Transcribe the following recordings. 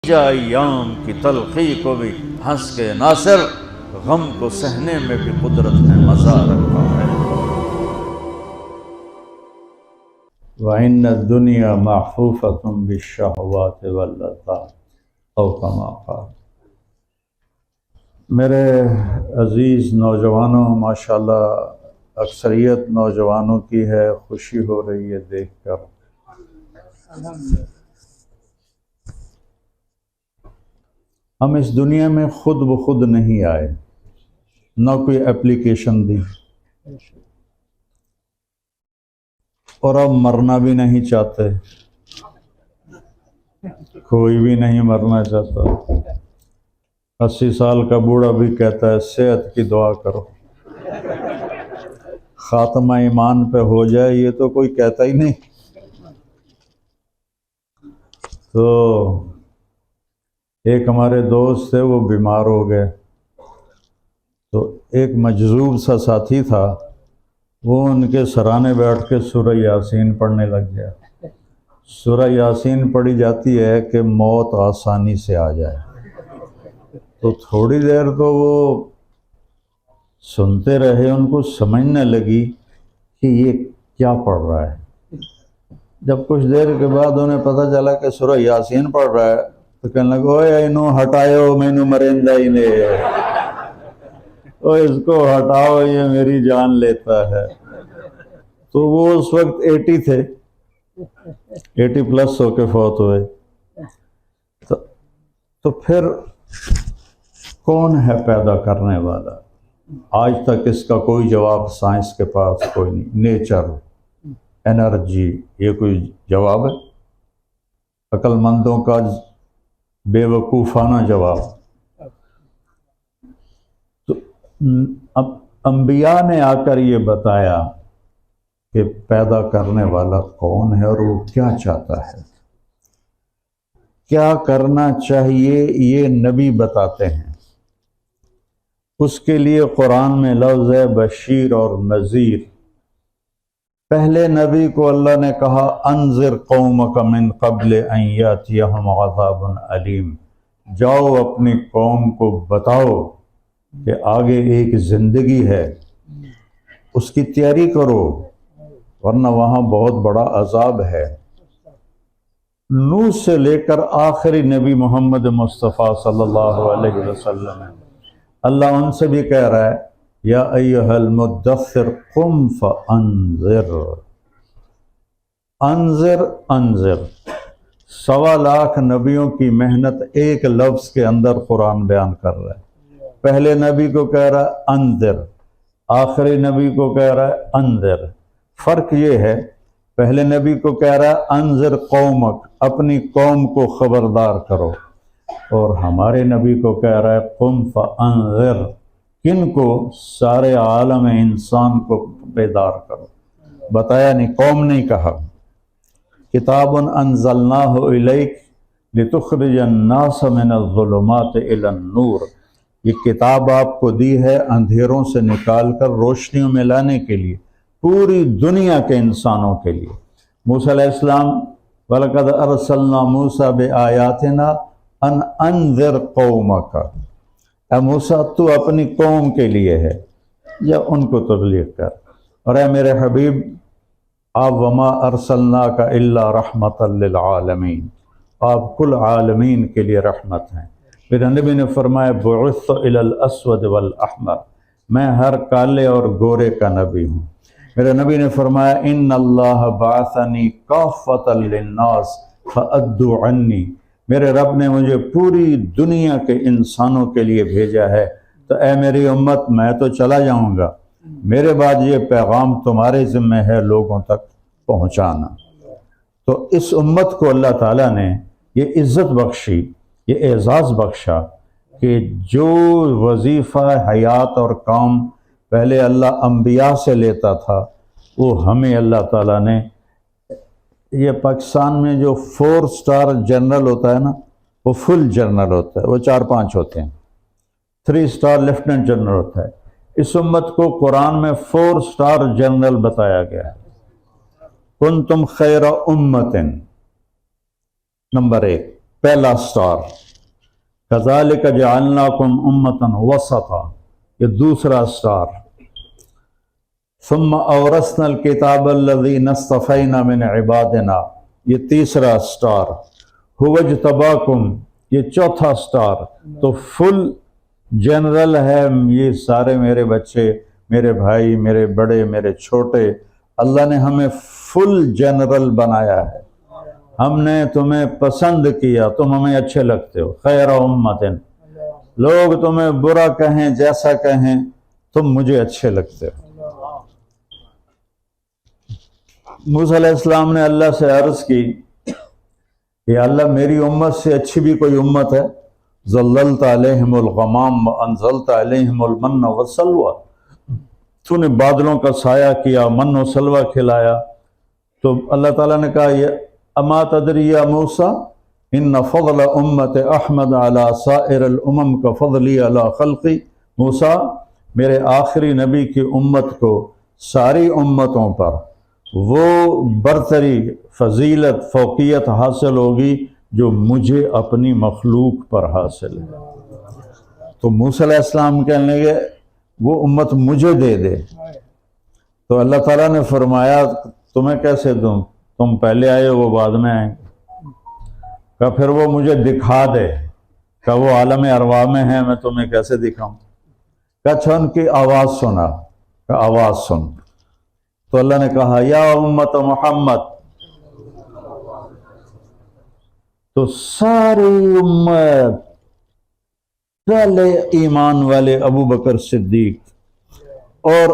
ایام کی تلخی کو بھی ہنس کے ناصر، غم کو سہنے میں بھی قدرت نے مزہ رکھا ہے۔ وَإِنَّ الدُّنْيَا مَحْفُوفَةٌ بِالشَّهَوَاتِ وَاللَّذَّاتِ أَوْ كَمَا قَالَ۔ میرے عزیز نوجوانوں، ماشاءاللہ اکثریت نوجوانوں کی ہے، خوشی ہو رہی ہے دیکھ کر۔ ہم اس دنیا میں خود بخود نہیں آئے، نہ کوئی اپلیکیشن دی، اور اب مرنا بھی نہیں چاہتے، کوئی بھی نہیں مرنا چاہتا۔ 80 سال کا بوڑھا بھی کہتا ہے صحت کی دعا کرو، خاتمہ ایمان پہ ہو جائے، یہ تو کوئی کہتا ہی نہیں۔ تو ایک ہمارے دوست تھے، وہ بیمار ہو گئے، تو ایک مجذوب سا ساتھی تھا، وہ ان کے سرانے بیٹھ کے سورہ یاسین پڑھنے لگ گیا۔ سورہ یاسین پڑھی جاتی ہے کہ موت آسانی سے آ جائے، تو تھوڑی دیر تو وہ سنتے رہے، ان کو سمجھنے لگی کہ یہ کیا پڑھ رہا ہے۔ جب کچھ دیر کے بعد انہیں پتہ چلا کہ سورہ یاسین پڑھ رہا ہے، تو کہنے لگا اوے انہوں ہٹایو مینوں مرندہ ہی نے، اس کو ہٹاؤ یہ میری جان لیتا ہے۔ تو وہ اس وقت 80 تھے، 80 پلس ہو کے فوت ہوئے۔ تو پھر کون ہے پیدا کرنے والا؟ آج تک اس کا کوئی جواب سائنس کے پاس کوئی نہیں۔ نیچر، انرجی، یہ کوئی جواب ہے؟ عقل مندوں کا بے وقوفانہ جواب۔ تو اب انبیاء نے آ کر یہ بتایا کہ پیدا کرنے والا کون ہے اور وہ کیا چاہتا ہے، کیا کرنا چاہیے، یہ نبی بتاتے ہیں۔ اس کے لیے قرآن میں لفظ ہے بشیر اور نذیر۔ پہلے نبی کو اللہ نے کہا انذر قومک من قبل ان یاتیہم عذاب علیم، جاؤ اپنی قوم کو بتاؤ کہ آگے ایک زندگی ہے، اس کی تیاری کرو ورنہ وہاں بہت بڑا عذاب ہے۔ نوح سے لے کر آخری نبی محمد مصطفیٰ صلی اللہ علیہ وسلم، اللہ ان سے بھی کہہ رہا ہے یا ایھا المدثر قم فانذر، انذر انذر۔ 1.25 لاکھ نبیوں کی محنت ایک لفظ کے اندر قرآن بیان کر رہا ہے۔ پہلے نبی کو کہہ رہا ہے انذر، آخری نبی کو کہہ رہا ہے انذر۔ فرق یہ ہے، پہلے نبی کو کہہ رہا ہے انذر قومک، اپنی قوم کو خبردار کرو، اور ہمارے نبی کو کہہ رہا ہے قم فانذر، کن کو؟ سارے عالم انسان کو بیدار کرو۔ بتایا نہیں، قوم نہیں کہا۔ کتاب انزلناہ الیک لتخرج الناس من الظلمات الی النور، یہ کتاب آپ کو دی ہے اندھیروں سے نکال کر روشنیوں میں لانے کے لیے، پوری دنیا کے انسانوں کے لیے۔ موسیٰ علیہ السلام وَلَقَدْ أَرْسَلْنَا مُوسَىٰ بِآيَاتِنَا أَنْ أَنذِرْ قَوْمَكَ، اے موسیٰ تو اپنی قوم کے لیے ہے، یا ان کو تبلیغ کر۔ اور اے میرے حبیب آپ وما ارسلناک الا رحمۃ للعالمین، آپ کل عالمین کے لیے رحمت ہیں۔ پھر نبی نے فرمایا بعثت الی الاسود والاحمر، میں ہر کالے اور گورے کا نبی ہوں۔ میرے نبی نے فرمایا ان اللہ بعثنی کافۃ للناس فادوا عنی، میرے رب نے مجھے پوری دنیا کے انسانوں کے لیے بھیجا ہے، تو اے میری امت میں تو چلا جاؤں گا، میرے بعد یہ پیغام تمہارے ذمہ ہے لوگوں تک پہنچانا۔ تو اس امت کو اللہ تعالیٰ نے یہ عزت بخشی، یہ اعزاز بخشا کہ جو وظیفہ حیات اور کام پہلے اللہ انبیاء سے لیتا تھا، وہ ہمیں اللہ تعالیٰ نے، یہ پاکستان میں جو 4 سٹار جنرل ہوتا ہے نا، وہ فل جنرل ہوتا ہے، وہ 4-5 ہوتے ہیں، 3 سٹار لیفٹیننٹ جنرل ہوتا ہے۔ اس امت کو قرآن میں 4 سٹار جنرل بتایا گیا ہے۔ کنتم خیر امت، نمبر 1۔ پہلا سٹار، کذالک جعلناکم امۃ وسطا، یہ دوسرا سٹار، ثم اورثنا الکتاب الذین اصطفینا من عبادنا، یہ تیسرا سٹار، هو اجتباکم، یہ چوتھا سٹار۔ تو فل جنرل ہے، یہ سارے میرے بچے، میرے بھائی، میرے بڑے، میرے چھوٹے، اللہ نے ہمیں فل جنرل بنایا ہے، ہم نے تمہیں پسند کیا، تم ہمیں اچھے لگتے ہو، خیر امت، لوگ تمہیں برا کہیں جیسا کہیں تم مجھے اچھے لگتے ہو۔ موسیٰ علیہ السلام نے اللہ سے عرض کی کہ اللہ میری امت سے اچھی بھی کوئی امت ہے؟ ظللت علیہم الغمام وانزلت علیہم المن والسلوى، تو نے بادلوں کا سایہ کیا، من و سلوہ کھلایا۔ تو اللہ تعالیٰ نے کہا اما تدری یا موسیٰ ان فضل امت احمد علی سائر الامم کا فضلی علی خلقی، موسیٰ میرے آخری نبی کی امت کو ساری امتوں پر وہ برتری، فضیلت، فوقیت حاصل ہوگی جو مجھے اپنی مخلوق پر حاصل ہے۔ تو موسیٰ علیہ السلام کہنے لگے وہ امت مجھے دے دے، تو اللہ تعالیٰ نے فرمایا تمہیں کیسے دوں، تم پہلے آئے وہ بعد میں آئیں گے۔ کہ پھر وہ مجھے دکھا دے، کہ وہ عالم ارواح میں ہیں، میں تمہیں کیسے دکھاؤں؟ کہ اچھا ان کی آواز سنا، کہ آواز سن۔ تو اللہ نے کہا یا امت محمد، تو ساری امت، پہلے ایمان والے ابو بکر صدیق اور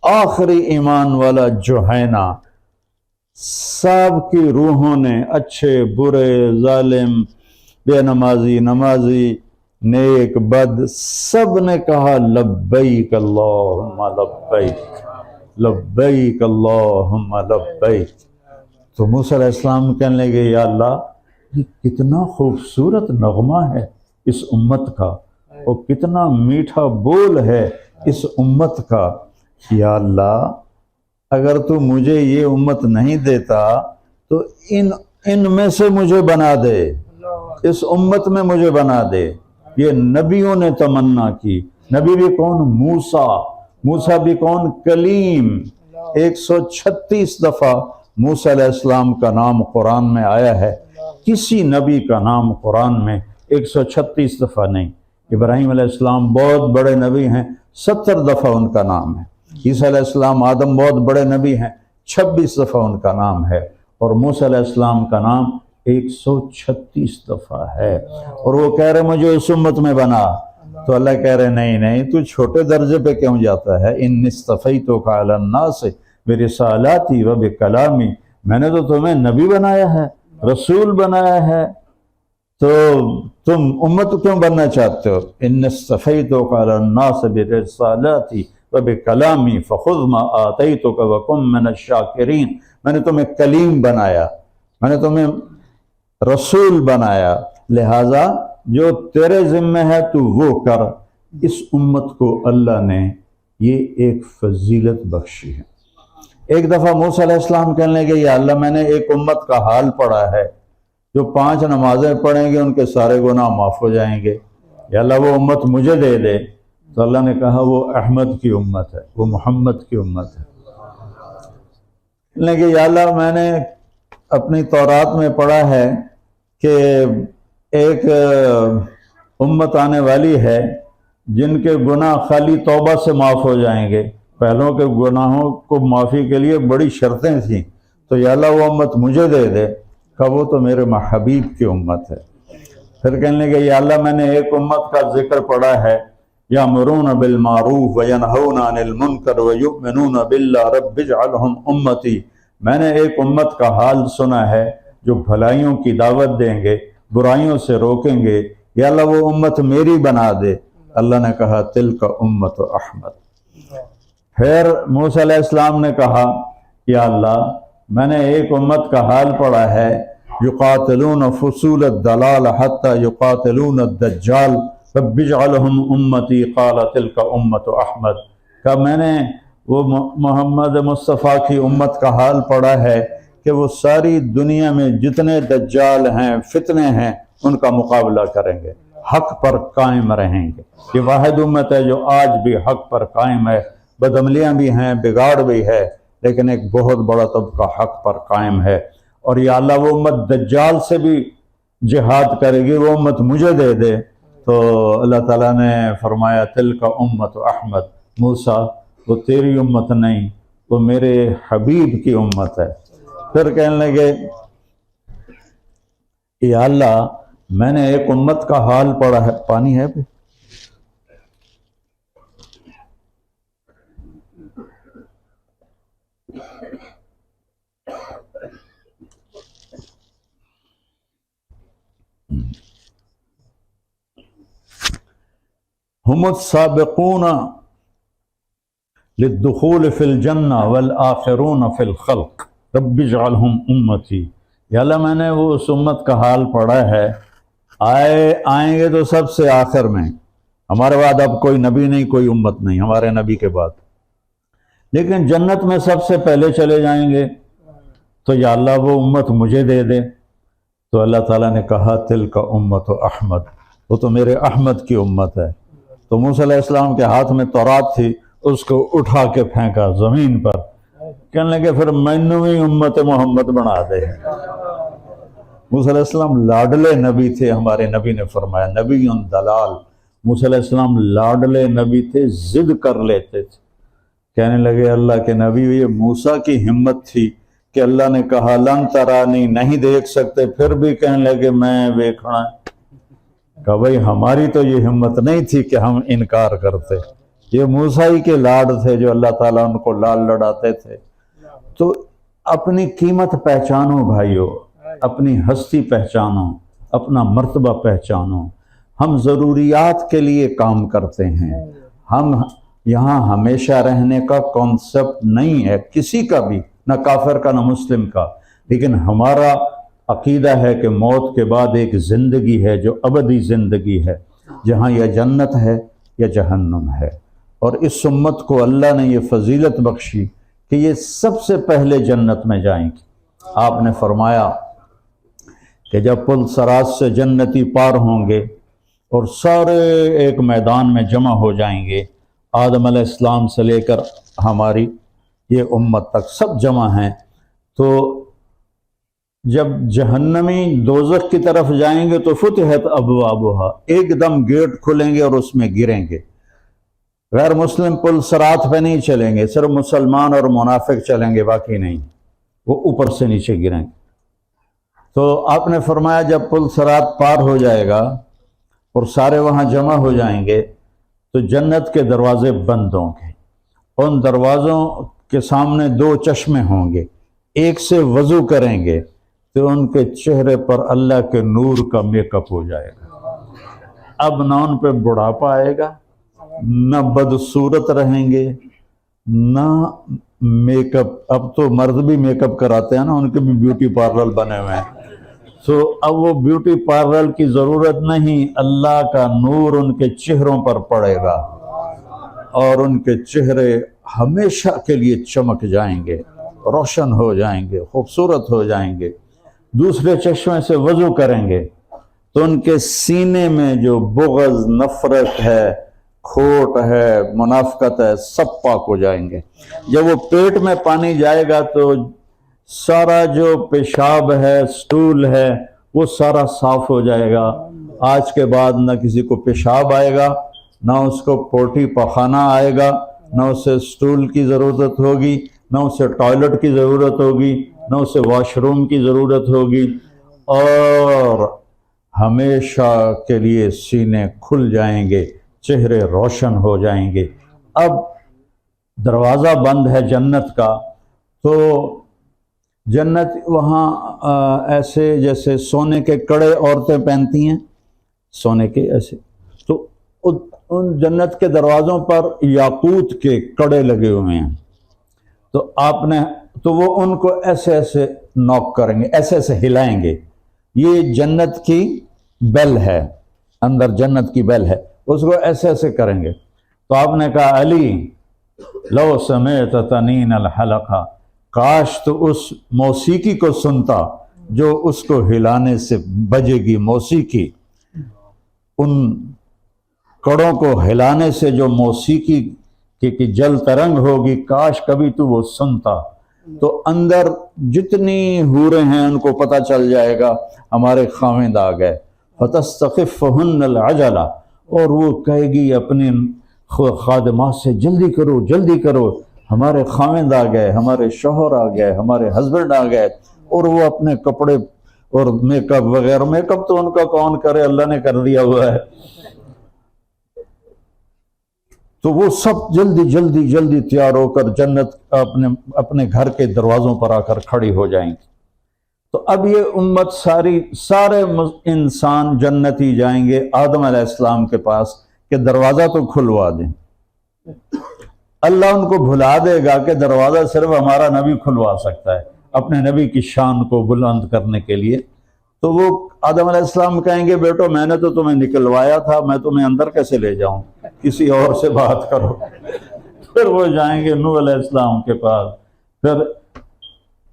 آخری ایمان والا جوہینہ، سب کی روحوں نے، اچھے برے، ظالم، بے نمازی، نمازی، نیک بد، سب نے کہا لبیک اللہم لبیک، لبیک اللہم لبیک۔ تو موسیٰ علیہ السلام کہنے لگے یا اللہ یہ کتنا خوبصورت نغمہ ہے اس امت کا، اور کتنا میٹھا بول ہے اس امت کا، یا اللہ اگر تو مجھے یہ امت نہیں دیتا تو ان میں سے مجھے بنا دے، اس امت میں مجھے بنا دے۔ یہ نبیوں نے تمنا کی، نبی بھی کون؟ موسیٰ بھی کون؟ کلیم۔ 136 دفعہ موسیٰ علیہ السلام کا نام قرآن میں آیا ہے، کسی نبی کا نام قرآن میں 136 دفعہ نہیں۔ ابراہیم علیہ السلام بہت بڑے نبی ہیں، 70 دفعہ ان کا نام ہے۔ عیسیٰ علیہ السلام آدم بہت بڑے نبی ہیں، 26 دفعہ ان کا نام ہے، اور موسیٰ علیہ السلام کا نام 136 دفعہ ہے۔ اور وہ کہہ رہے مجھے اس امت میں بنا، تو اللہ کہہ رہے نہیں تو چھوٹے درجے پہ کیوں جاتا ہے؟ ان اصطفیتک علی الناس برسالاتی و بکلامی، میں نے تو تمہیں نبی بنایا ہے، رسول بنایا ہے، تو تم امت کیوں بننا چاہتے ہو؟ ان اصطفیتک علی الناس برسالاتی و بکلامی فخذ ما آتیتک وکن من الشاکرین، میں نے تمہیں کلیم بنایا، میں نے تمہیں رسول بنایا، لہٰذا جو تیرے ذمہ ہے تو وہ کر۔ اس امت کو اللہ نے یہ ایک فضیلت بخشی ہے۔ ایک دفعہ موسیٰ علیہ السلام کہنے لگے یا اللہ میں نے ایک امت کا حال پڑھا ہے، جو 5 نمازیں پڑھیں گے ان کے سارے گناہ معاف ہو جائیں گے، یا اللہ وہ امت مجھے دے دے۔ تو اللہ نے کہا وہ احمد کی امت ہے، وہ محمد کی امت ہے۔ لیکن یا اللہ میں نے اپنی تورات میں پڑھا ہے کہ ایک امت آنے والی ہے جن کے گناہ خالی توبہ سے معاف ہو جائیں گے، پہلوں کے گناہوں کو معافی کے لیے بڑی شرطیں تھیں، تو یا اللہ وہ امت مجھے دے دے، کہ وہ تو میرے حبیب کی امت ہے۔ پھر کہنے لگے یا اللہ میں نے ایک امت کا ذکر پڑھا ہے، یامرون بالمعروف وینہون عن المنکر ویؤمنون باللہ رب اجعلہم امتی، میں نے ایک امت کا حال سنا ہے جو بھلائیوں کی دعوت دیں گے، برائیوں سے روکیں گے، یا اللہ وہ امت میری بنا دے۔ اللہ نے کہا تلک امت احمد۔ پھر موسیٰ علیہ السلام نے کہا یا اللہ میں نے ایک امت کا حال پڑھا ہے، یقاتلون فصول الدلال حتی یقاتلون الدجال رب اجعلہم امتی، قال تلک امت احمد، کہ میں نے وہ محمد مصطفیٰ کی امت کا حال پڑھا ہے کہ وہ ساری دنیا میں جتنے دجال ہیں فتنے ہیں ان کا مقابلہ کریں گے، حق پر قائم رہیں گے۔ یہ واحد امت ہے جو آج بھی حق پر قائم ہے، بدعملیاں بھی ہیں، بگاڑ بھی ہے، لیکن ایک بہت بڑا طبقہ حق پر قائم ہے۔ اور یا اللہ وہ امت دجال سے بھی جہاد کرے گی، وہ امت مجھے دے دے۔ تو اللہ تعالیٰ نے فرمایا تلک امت احمد، موسیٰ وہ تیری امت نہیں، وہ میرے حبیب کی امت ہے۔ پھر کہنے لگے یا اللہ میں نے ایک امت کا حال پڑھا ہے، پانی ہے بھی؟ ہم السابقون للدخول فی الجنہ والآخرون فی الخلق رب اجعلہم امتی۔ یا اللہ میں نے وہ اس امت کا حال پڑھا ہے، آئیں گے تو سب سے آخر میں، ہمارے بعد اب کوئی نبی نہیں، کوئی امت نہیں ہمارے نبی کے بعد، لیکن جنت میں سب سے پہلے چلے جائیں گے۔ تو یا اللہ وہ امت مجھے دے دے۔ تو اللہ تعالیٰ نے کہا تلک امت احمد، وہ تو میرے احمد کی امت ہے۔ تو موسیٰ علیہ السلام کے ہاتھ میں تورات تھی، اس کو اٹھا کے پھینکا زمین پر، کہنے لگے پھر مینوں بھی امت محمد بنا دے۔ موسیٰ علیہ السلام لاڈلے نبی تھے، ہمارے نبی نے فرمایا نبی دلال۔ موسیٰ علیہ السلام لاڈلے نبی تھے، ضد کر لیتے تھے۔ کہنے لگے اللہ کے نبی، یہ موسیٰ کی ہمت تھی کہ اللہ نے کہا لن ترانی، نہیں دیکھ سکتے، پھر بھی کہنے لگے میں دیکھنا ہے۔ کہا بھائی ہماری تو یہ ہمت نہیں تھی کہ ہم انکار کرتے، یہ موسیٰ ہی کے لاڈ تھے جو اللہ تعالیٰ ان کو لال لڑاتے تھے۔ تو اپنی قیمت پہچانو بھائیو، اپنی ہستی پہچانو، اپنا مرتبہ پہچانو۔ ہم ضروریات کے لیے کام کرتے ہیں، ہم یہاں ہمیشہ رہنے کا کانسیپٹ نہیں ہے کسی کا بھی، نہ کافر کا نہ مسلم کا، لیکن ہمارا عقیدہ ہے کہ موت کے بعد ایک زندگی ہے جو ابدی زندگی ہے، جہاں یا جنت ہے یا جہنم ہے۔ اور اس امت کو اللہ نے یہ فضیلت بخشی کہ یہ سب سے پہلے جنت میں جائیں گی۔ آپ نے فرمایا کہ جب پل صراط سے جنتی پار ہوں گے اور سارے ایک میدان میں جمع ہو جائیں گے، آدم علیہ السلام سے لے کر ہماری یہ امت تک سب جمع ہیں، تو جب جہنمی دوزخ کی طرف جائیں گے تو فتحت ابوابہا، ایک دم گیٹ کھلیں گے اور اس میں گریں گے۔ غیر مسلم پل صراط پہ نہیں چلیں گے، صرف مسلمان اور منافق چلیں گے، باقی نہیں، وہ اوپر سے نیچے گریں گے۔ تو آپ نے فرمایا جب پل صراط پار ہو جائے گا اور سارے وہاں جمع ہو جائیں گے تو جنت کے دروازے بند ہوں گے، ان دروازوں کے سامنے دو چشمے ہوں گے، ایک سے وضو کریں گے تو ان کے چہرے پر اللہ کے نور کا میک اپ ہو جائے گا۔ اب نہ ان پہ بڑھاپا آئے گا، نہ بدصورت رہیں گے، نہ میک اپ، اب تو مرد بھی میک اپ کراتے ہیں نا، ان کے بھی بیوٹی پارلر بنے ہوئے ہیں، تو اب وہ بیوٹی پارلر کی ضرورت نہیں، اللہ کا نور ان کے چہروں پر پڑے گا اور ان کے چہرے ہمیشہ کے لیے چمک جائیں گے، روشن ہو جائیں گے، خوبصورت ہو جائیں گے۔ دوسرے چشمے سے وضو کریں گے تو ان کے سینے میں جو بغض، نفرت ہے، کھوٹ ہے، منافقت ہے، سب پاک ہو جائیں گے۔ جب وہ پیٹ میں پانی جائے گا تو سارا جو پیشاب ہے، سٹول ہے، وہ سارا صاف ہو جائے گا۔ آج کے بعد نہ کسی کو پیشاب آئے گا، نہ اس کو پوٹی پخانہ آئے گا، نہ اسے سٹول کی ضرورت ہوگی، نہ اسے ٹوائلٹ کی ضرورت ہوگی، نہ اسے واش روم کی ضرورت ہوگی، اور ہمیشہ کے لیے سینے کھل جائیں گے، چہرے روشن ہو جائیں گے۔ اب دروازہ بند ہے جنت کا، تو جنت وہاں ایسے جیسے سونے کے کڑے عورتیں پہنتی ہیں، سونے کے ایسے، تو ان جنت کے دروازوں پر یاقوت کے کڑے لگے ہوئے ہیں، تو تو وہ ان کو ایسے ایسے نوک کریں گے، ایسے ایسے ہلائیں گے۔ یہ جنت کی بیل ہے، اندر جنت کی بیل ہے، اس کو ایسے ایسے کریں گے۔ تو آپ نے کہا علی لو سمیت تنین الحلقہ، کاش تو اس موسیقی کو سنتا جو اس کو ہلانے سے بجے گی موسیقی، ان کڑوں کو ہلانے سے جو موسیقی کی جل ترنگ ہوگی، کاش کبھی تو وہ سنتا۔ تو اندر جتنی حوریں ہیں ان کو پتہ چل جائے گا ہمارے خاوند آ گئے، فَتَسْتَخِفُّهُنَّ الْعَجَلَةُ، اور وہ کہے گی اپنے خادمات سے جلدی کرو جلدی کرو، ہمارے خاوند آ گئے، ہمارے شوہر آ گئے، ہمارے ہسبینڈ آ گئے، اور وہ اپنے کپڑے اور میک اپ وغیرہ، میک اپ تو ان کا کون کرے، اللہ نے کر دیا ہوا ہے، تو وہ سب جلدی جلدی جلدی تیار ہو کر جنت اپنے گھر کے دروازوں پر آ کر کھڑی ہو جائیں گی۔ تو اب یہ امت سارے انسان جنتی جائیں گے آدم علیہ السلام کے پاس کہ دروازہ تو کھلوا دیں۔ اللہ ان کو بھلا دے گا کہ دروازہ صرف ہمارا نبی کھلوا سکتا ہے اپنے نبی کی شان کو بلند کرنے کے لیے۔ تو وہ آدم علیہ السلام کہیں گے بیٹو میں نے تو تمہیں نکلوایا تھا، میں تمہیں اندر کیسے لے جاؤں، کسی اور سے بات کرو۔ پھر وہ جائیں گے نوح علیہ السلام کے پاس، پھر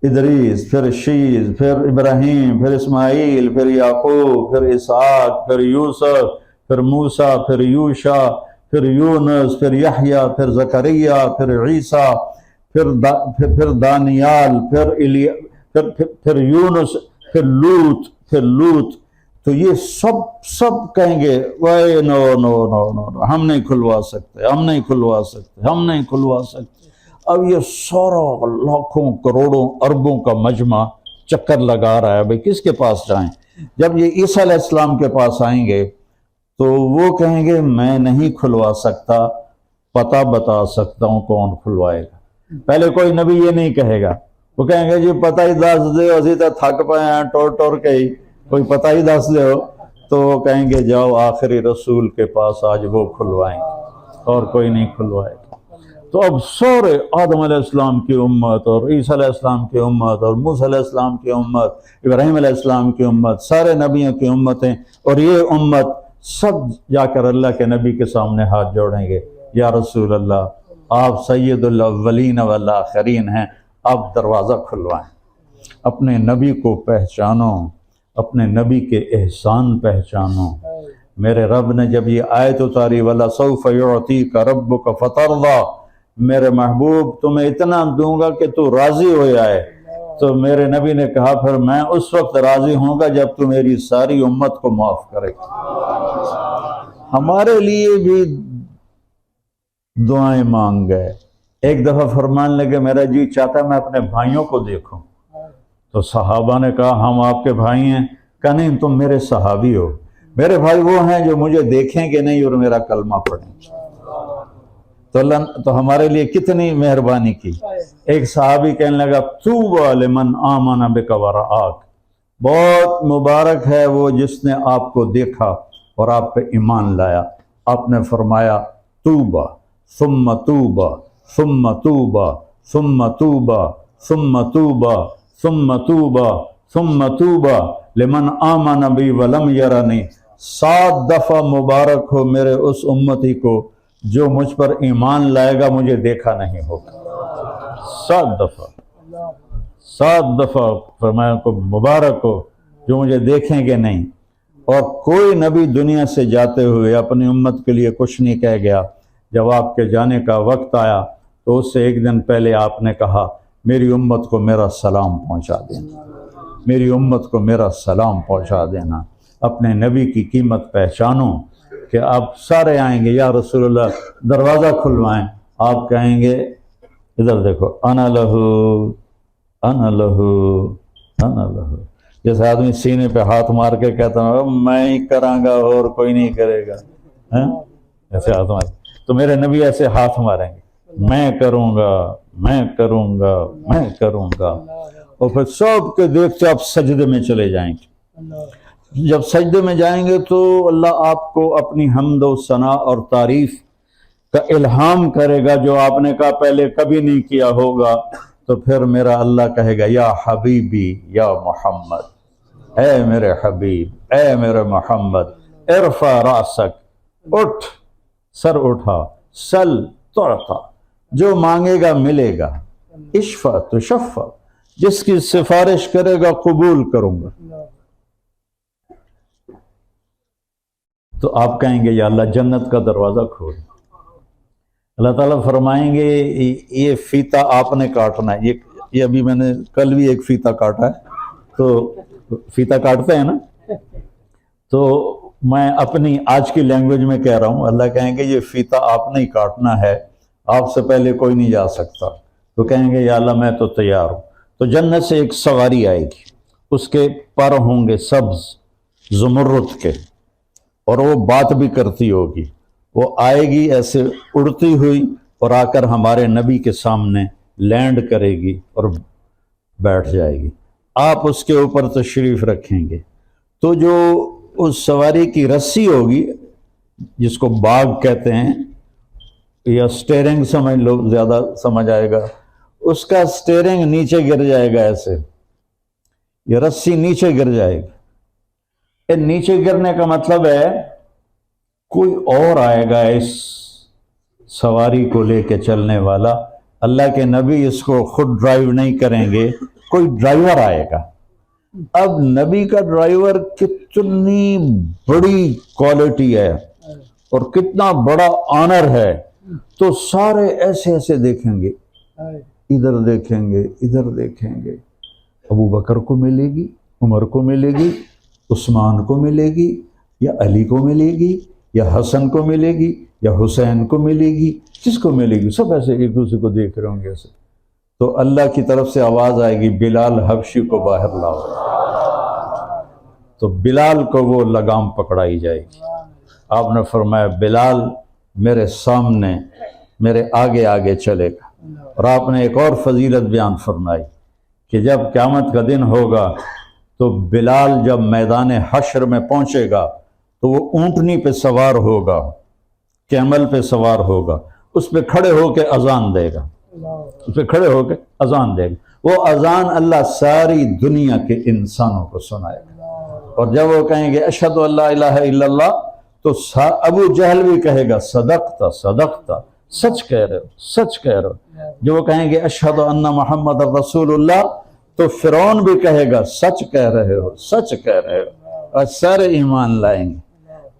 ادریس، پھر شیز، پھر ابراہیم، پھر اسماعیل، پھر یعقوب، پھر اسحاق، پھر یوسف، پھر موسیٰ، پھر یوشع، پھر یونس، پھر یحییٰ، پھر زکریا، پھر عیسیٰ، پھر دانیال، پھر یونس، پھر لوط۔ تو یہ سب کہیں گے وے نو نو نو نو، ہم نہیں کھلوا سکتے، ہم نہیں کھلوا سکتے، ہم نہیں کھلوا سکتے۔ اب یہ سارا لاکھوں کروڑوں اربوں کا مجمع چکر لگا رہا ہے بھئی کس کے پاس جائیں۔ جب یہ عیسیٰ علیہ السلام کے پاس آئیں گے تو وہ کہیں گے میں نہیں کھلوا سکتا، پتہ بتا سکتا ہوں کون کھلوائے گا۔ پہلے کوئی نبی یہ نہیں کہے گا، وہ کہیں گے جی پتہ ہی دس دے، اسی طرح تھک پائے ہیں ٹور کے ہی، کوئی پتہ ہی دس دے ہو، تو وہ کہیں گے جاؤ آخری رسول کے پاس، آج وہ کھلوائیں گے اور کوئی نہیں کھلوائے گا۔ تو اب سارے آدم علیہ السلام کی امت اور عیسیٰ علیہ السلام کی امت اور موسیٰ علیہ السلام کی امت، ابراہیم علیہ السلام کی امت، سارے نبیوں کی امتیں، اور یہ امت سب جا کر اللہ کے نبی کے سامنے ہاتھ جوڑیں گے، یا رسول اللہ آپ سید الاولین والآخرین ہیں، آپ دروازہ کھلوائیں، اپنے نبی کو پہچانو، اپنے نبی کے احسان پہچانو۔ میرے رب نے جب یہ آیت اتاری وَلَسَوْفَ يُعْطِيكَ رَبُّكَ فَتَرْضَىٰ، میرے محبوب تمہیں اتنا دوں گا کہ تو راضی ہو جائے، تو میرے نبی نے کہا پھر میں اس وقت راضی ہوں گا جب تو میری ساری امت کو معاف کرے گا۔ ہمارے لیے بھی دعائیں مانگ گئے۔ ایک دفعہ فرمان لگے میرا جی چاہتا ہے میں اپنے بھائیوں کو دیکھوں، تو صحابہ نے کہا ہم آپ کے بھائی ہیں، کہا نہیں تم میرے صحابی ہو، میرے بھائی وہ ہیں جو مجھے دیکھیں گے نہیں اور میرا کلمہ پڑھیں۔ تو اللہ تو ہمارے لیے کتنی مہربانی کی۔ ایک صحابی کہنے لگا طوبی لمن آمن بک ورآک، بہت مبارک ہے وہ جس نے آپ کو دیکھا اور آپ پہ ایمان لایا۔ آپ نے فرمایا طوبی ثم طوبی ثم طوبی ثم طوبی ثم طوبی ثم طوبی ثم طوبی لمن آمن بی ولم یرنی، 7 دفعہ مبارک ہو میرے اس امتی کو جو مجھ پر ایمان لائے گا مجھے دیکھا نہیں ہوگا۔ 7 دفعہ فرمایا کو مبارک ہو جو مجھے دیکھیں گے نہیں۔ اور کوئی نبی دنیا سے جاتے ہوئے اپنی امت کے لیے کچھ نہیں کہہ گیا۔ جب آپ کے جانے کا وقت آیا تو اس سے ایک دن پہلے آپ نے کہا میری امت کو میرا سلام پہنچا دینا، میری امت کو میرا سلام پہنچا دینا۔ اپنے نبی کی قیمت پہچانو کہ آپ سارے آئیں گے یا رسول اللہ دروازہ کھلوائیں، آپ کہیں گے ادھر دیکھو انا لہو انا لہو انا لہو، جیسے آدمی سینے پہ ہاتھ مار کے کہتا ہوں میں ہی کراں گا اور کوئی نہیں کرے گا، ایسے ہاتھ مار، تو میرے نبی ایسے ہاتھ ماریں گے میں کروں گا میں کروں گا میں کروں گا، اور پھر سب کے دیکھتے آپ سجدے میں چلے جائیں گے۔ جب سجدے میں جائیں گے تو اللہ آپ کو اپنی حمد و ثنا اور تعریف کا الہام کرے گا جو آپ نے کہا پہلے کبھی نہیں کیا ہوگا، تو پھر میرا اللہ کہے گا یا حبیبی یا محمد، اے میرے حبیب اے میرے محمد، ارفع راسک، اٹھ سر اٹھا، سل تعطیٰ، جو مانگے گا ملے گا، اشفع تو شفع، جس کی سفارش کرے گا قبول کروں گا۔ تو آپ کہیں گے یا اللہ جنت کا دروازہ کھول۔ اللہ تعالیٰ فرمائیں گے یہ فیتا آپ نے کاٹنا ہے، یہ ابھی میں نے کل بھی ایک فیتا کاٹا ہے، تو فیتا کاٹتے ہیں نا، تو میں اپنی آج کی لینگویج میں کہہ رہا ہوں، اللہ کہیں گے یہ فیتا آپ نے ہی کاٹنا ہے، آپ سے پہلے کوئی نہیں جا سکتا۔ تو کہیں گے یا اللہ میں تو تیار ہوں۔ تو جنت سے ایک سواری آئے گی، اس کے پر ہوں گے سبز زمرد کے، اور وہ بات بھی کرتی ہوگی، وہ آئے گی ایسے اڑتی ہوئی اور آ کر ہمارے نبی کے سامنے لینڈ کرے گی اور بیٹھ جائے گی، آپ اس کے اوپر تشریف رکھیں گے۔ تو جو اس سواری کی رسی ہوگی، جس کو باغ کہتے ہیں یا سٹیرنگ سمجھ لو، زیادہ سمجھ آئے گا، اس کا سٹیرنگ نیچے گر جائے گا، ایسے یہ رسی نیچے گر جائے گی۔ نیچے گرنے کا مطلب ہے کوئی اور آئے گا اس سواری کو لے کے چلنے والا، اللہ کے نبی اس کو خود ڈرائیو نہیں کریں گے، کوئی ڈرائیور آئے گا۔ اب نبی کا ڈرائیور کتنی بڑی کوالٹی ہے اور کتنا بڑا آنر ہے، تو سارے ایسے ایسے دیکھیں گے، ادھر دیکھیں گے، ادھر دیکھیں گے، ابو بکر کو ملے گی، عمر کو ملے گی، عثمان کو ملے گی، یا علی کو ملے گی، یا حسن کو ملے گی، یا حسین کو ملے گی، کس کو ملے گی؟ سب ایسے ایک دوسرے کو دیکھ رہے ہوں گے ایسے۔ تو اللہ کی طرف سے آواز آئے گی بلال حبشی کو باہر لاؤ، تو بلال کو وہ لگام پکڑائی جائے گی۔ آپ نے فرمایا بلال میرے سامنے، میرے آگے آگے چلے گا۔ اور آپ نے ایک اور فضیلت بیان فرمائی کہ جب قیامت کا دن ہوگا تو بلال جب میدان حشر میں پہنچے گا تو وہ اونٹنی پہ سوار ہوگا، کیمل پہ سوار ہوگا، اس پہ کھڑے ہو کے اذان دے گا، اس پہ کھڑے ہو کے اذان دے گا۔ وہ اذان اللہ ساری دنیا کے انسانوں کو سنائے گا، اور جب وہ کہیں گے اشہد ان لا الہ الا اللہ، تو ابو جہل بھی کہے گا صدقتا صدقتا، سچ کہہ رہے ہو، سچ کہہ رہے ہو۔ جو وہ کہیں گے اشہد ان محمد رسول اللہ، تو فرعون بھی کہے گا سچ کہہ رہے ہو، سچ کہہ رہے ہو، اور سارے ایمان لائیں گے۔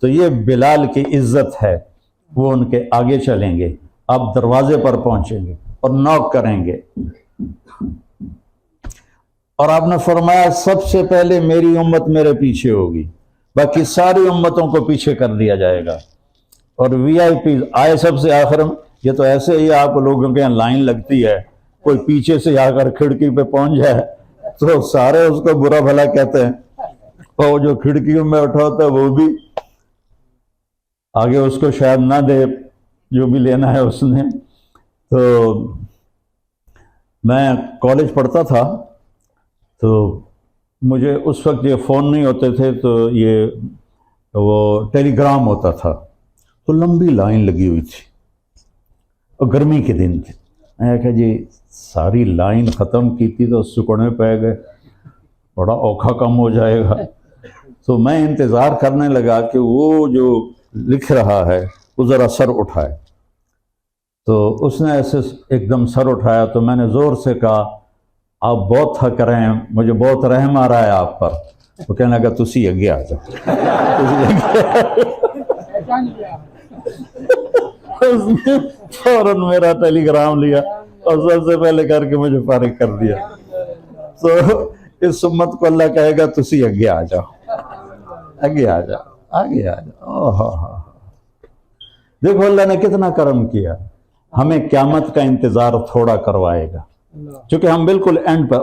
تو یہ بلال کی عزت ہے، وہ ان کے آگے چلیں گے، آپ دروازے پر پہنچیں گے اور نوک کریں گے، اور آپ نے فرمایا سب سے پہلے میری امت میرے پیچھے ہوگی، باقی ساری امتوں کو پیچھے کر دیا جائے گا، اور وی آئی پی آئے سب سے آخر میں۔ یہ تو ایسے ہی آپ لوگوں کے یہاں لائن لگتی ہے، کوئی پیچھے سے آ کر کھڑکی پہ پہنچ جائے تو سارے اس کو برا بھلا کہتے ہیں، اور جو کھڑکیوں میں اٹھا ہوتا ہے وہ بھی آگے اس کو شاید نہ دے جو بھی لینا ہے اس نے۔ تو میں کالج پڑھتا تھا، تو مجھے اس وقت یہ فون نہیں ہوتے تھے، تو یہ وہ ٹیلی گرام ہوتا تھا، تو لمبی لائن لگی ہوئی تھی اور گرمی کے دن تھے۔ میں کہا جی ساری لائن ختم کی تھی تو سکڑنے پہ گئے، بڑا اوکھا کم ہو جائے گا۔ تو میں انتظار کرنے لگا کہ وہ جو لکھ رہا ہے وہ ذرا سر اٹھائے، تو اس نے ایسے ایک دم سر اٹھایا، تو میں نے زور سے کہا آپ بہت تھک رہے ہیں، مجھے بہت رحم آ رہا ہے آپ پر۔ وہ کہنے لگا تسی اگے آ جاؤ۔ اس نے فوراً میرا ٹیلی گرام لیا اور سب سے پہلے کر کے مجھے فارغ کر دیا۔ تو اس امت کو اللہ کہے گا تسی اگے آ جاؤ، اگے آ جاؤ، آگے آ جاؤ۔ دیکھو اللہ نے کتنا کرم کیا، ہمیں قیامت کا انتظار تھوڑا کروائے گا، چونکہ ہم بالکل اینڈ پر،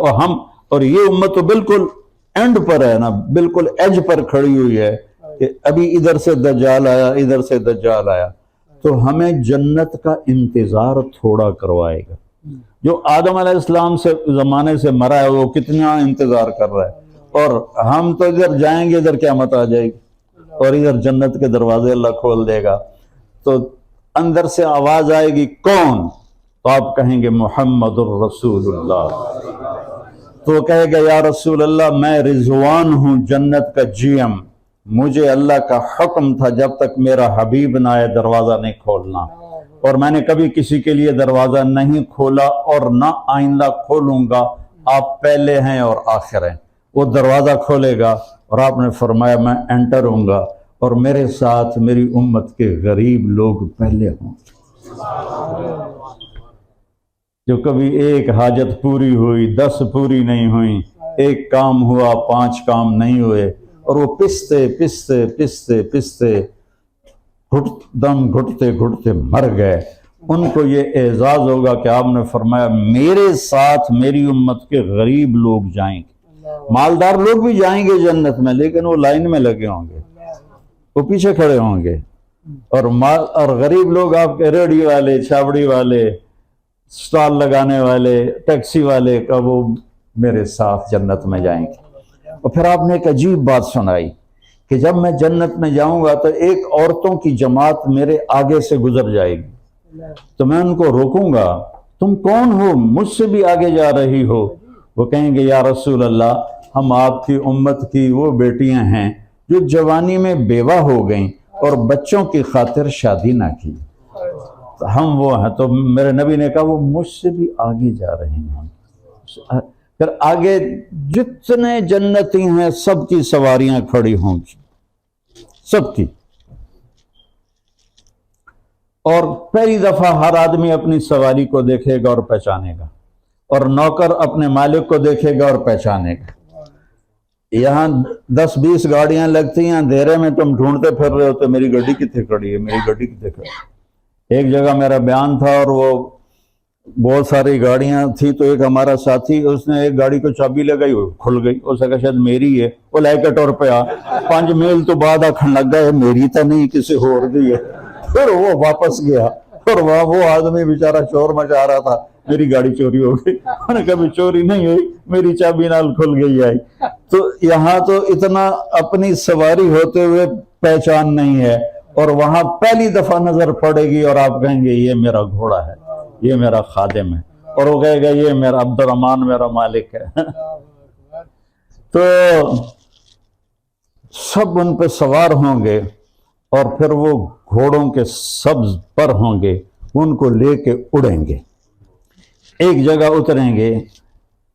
اور یہ امت تو بالکل اینڈ پر ہے نا، بالکل ایج پر کھڑی ہوئی ہے کہ ابھی ادھر سے دجال آیا، ادھر سے دجال آیا، تو ہمیں جنت کا انتظار تھوڑا کروائے گا۔ جو آدم علیہ السلام سے زمانے سے مرا ہے وہ کتنا انتظار کر رہا ہے، اور ہم تو ادھر جائیں گے ادھر قیامت آ جائے گی، اور ادھر جنت کے دروازے اللہ کھول دے گا۔ تو اندر سے آواز آئے گی کون؟ تو آپ کہیں گے محمد الرسول اللہ۔ تو وہ کہے گا یا رسول اللہ میں رضوان ہوں جنت کا جی ایم، مجھے اللہ کا حکم تھا جب تک میرا حبیب نہ آئے دروازہ نہیں کھولنا۔ اور میں نے کبھی کسی کے لیے دروازہ نہیں کھولا اور نہ آئندہ کھولوں گا، آپ پہلے ہیں اور آخر ہیں۔ وہ دروازہ کھولے گا اور آپ نے فرمایا میں انٹر ہوں گا اور میرے ساتھ میری امت کے غریب لوگ پہلے ہوں۔ جو کبھی ایک حاجت پوری ہوئی، 10 پوری نہیں ہوئی، ایک کام ہوا 5 کام نہیں ہوئے، اور وہ پستے پستے پستے پستے دم گھٹتے گھٹتے مر گئے، ان کو یہ اعزاز ہوگا کہ آپ نے فرمایا میرے ساتھ میری امت کے غریب لوگ جائیں گے۔ مالدار لوگ بھی جائیں گے جنت میں، لیکن وہ لائن میں لگے ہوں گے، وہ پیچھے کھڑے ہوں گے، اور غریب لوگ آپ کے ریڑھی والے، چھاوڑی والے، سٹال لگانے والے، ٹیکسی والے کا وہ میرے ساتھ جنت میں جائیں گے۔ اور پھر آپ نے ایک عجیب بات سنائی کہ جب میں جنت میں جاؤں گا تو ایک عورتوں کی جماعت میرے آگے سے گزر جائے گی، تو میں ان کو روکوں گا، تم کون ہو، مجھ سے بھی آگے جا رہی ہو؟ وہ کہیں گے یا رسول اللہ، ہم آپ کی امت کی وہ بیٹیاں ہیں جو جوانی میں بیوہ ہو گئیں اور بچوں کی خاطر شادی نہ کی، ہم وہ ہیں۔ تو میرے نبی نے کہا وہ مجھ سے بھی آگے جا رہے ہیں۔ پھر آگے جتنے جنتی ہیں سب کی سواریاں کھڑی ہوں گی، سب کی، اور پہلی دفعہ ہر آدمی اپنی سواری کو دیکھے گا اور پہچانے گا، اور نوکر اپنے مالک کو دیکھے گا اور پہچانے گا۔ یہاں 10-20 گاڑیاں لگتی ہیں، اندھیرے میں تم ڈھونڈتے پھر رہے ہوتے میری گڈی کتنے کھڑی ہے، میری گڈی کتنے کھڑی ہے۔ ایک جگہ میرا بیان تھا اور وہ بہت ساری گاڑیاں تھی، تو ایک ہمارا ساتھی اس نے ایک گاڑی کو چابی لگائی، کھل گئی، اس نے کہا شاید میری ہے، وہ لے کے ٹور پہ 5 میل تو بعد آکھن لگ گئے میری تو نہیں کسی اور دی ہے۔ پھر وہ واپس گیا اور وہاں وہ آدمی بیچارہ شور مچا رہا تھا میری گاڑی چوری ہو گئی، میں نے کبھی چوری نہیں ہوئی، میری چابی نال کھل گئی آئی۔ تو یہاں تو اتنا اپنی سواری ہوتے ہوئے پہچان نہیں ہے، اور وہاں پہلی دفعہ نظر پڑے گی اور آپ کہیں گے یہ میرا گھوڑا ہے، یہ میرا خادم ہے، اور وہ کہے گا یہ میرا عبد الرحمن میرا مالک ہے۔ تو سب ان پہ سوار ہوں گے، اور پھر وہ گھوڑوں کے سبز پر ہوں گے، ان کو لے کے اڑیں گے، ایک جگہ اتریں گے۔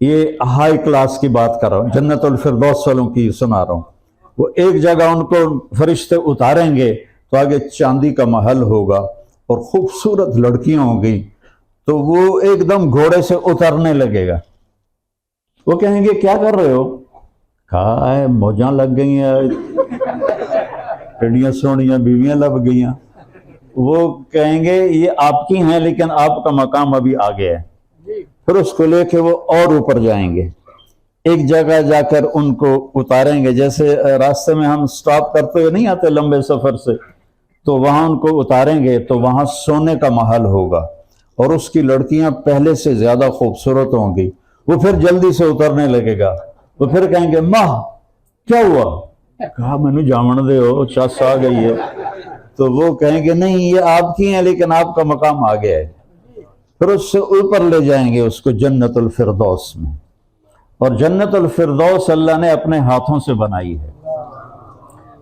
یہ ہائی کلاس کی بات کر رہا ہوں، جنت الفردوس والوں کی سنا رہا ہوں۔ وہ ایک جگہ ان کو فرشتے اتاریں گے تو آگے چاندی کا محل ہوگا اور خوبصورت لڑکیاں ہوں گی، تو وہ ایک دم گھوڑے سے اترنے لگے گا۔ وہ کہیں گے کیا کر رہے ہو؟ کہا ہے موجاں لگ گئی ہیں، ایڈیاں سونیاں بیویاں لگ گئی ہیں۔ وہ کہیں گے یہ آپ کی ہیں لیکن آپ کا مقام ابھی آگے ہے۔ پھر اس کو لے کے وہ اور اوپر جائیں گے، ایک جگہ جا کر ان کو اتاریں گے، جیسے راستے میں ہم سٹاپ کرتے ہوئے نہیں آتے لمبے سفر سے، تو وہاں ان کو اتاریں گے تو وہاں سونے کا محل ہوگا، اور اس کی لڑکیاں پہلے سے زیادہ خوبصورت ہوں گی۔ وہ پھر جلدی سے اترنے لگے گا، وہ پھر کہیں گے ماں کیا ہوا؟ کہا میں نے جامن دے ہو، چس آ گئی ہے۔ تو وہ کہیں گے نہیں یہ آپ کی ہیں لیکن آپ کا مقام آگے ہے۔ پھر اس سے اوپر لے جائیں گے اس کو جنت الفردوس میں، اور جنت الفردوس اللہ نے اپنے ہاتھوں سے بنائی ہے،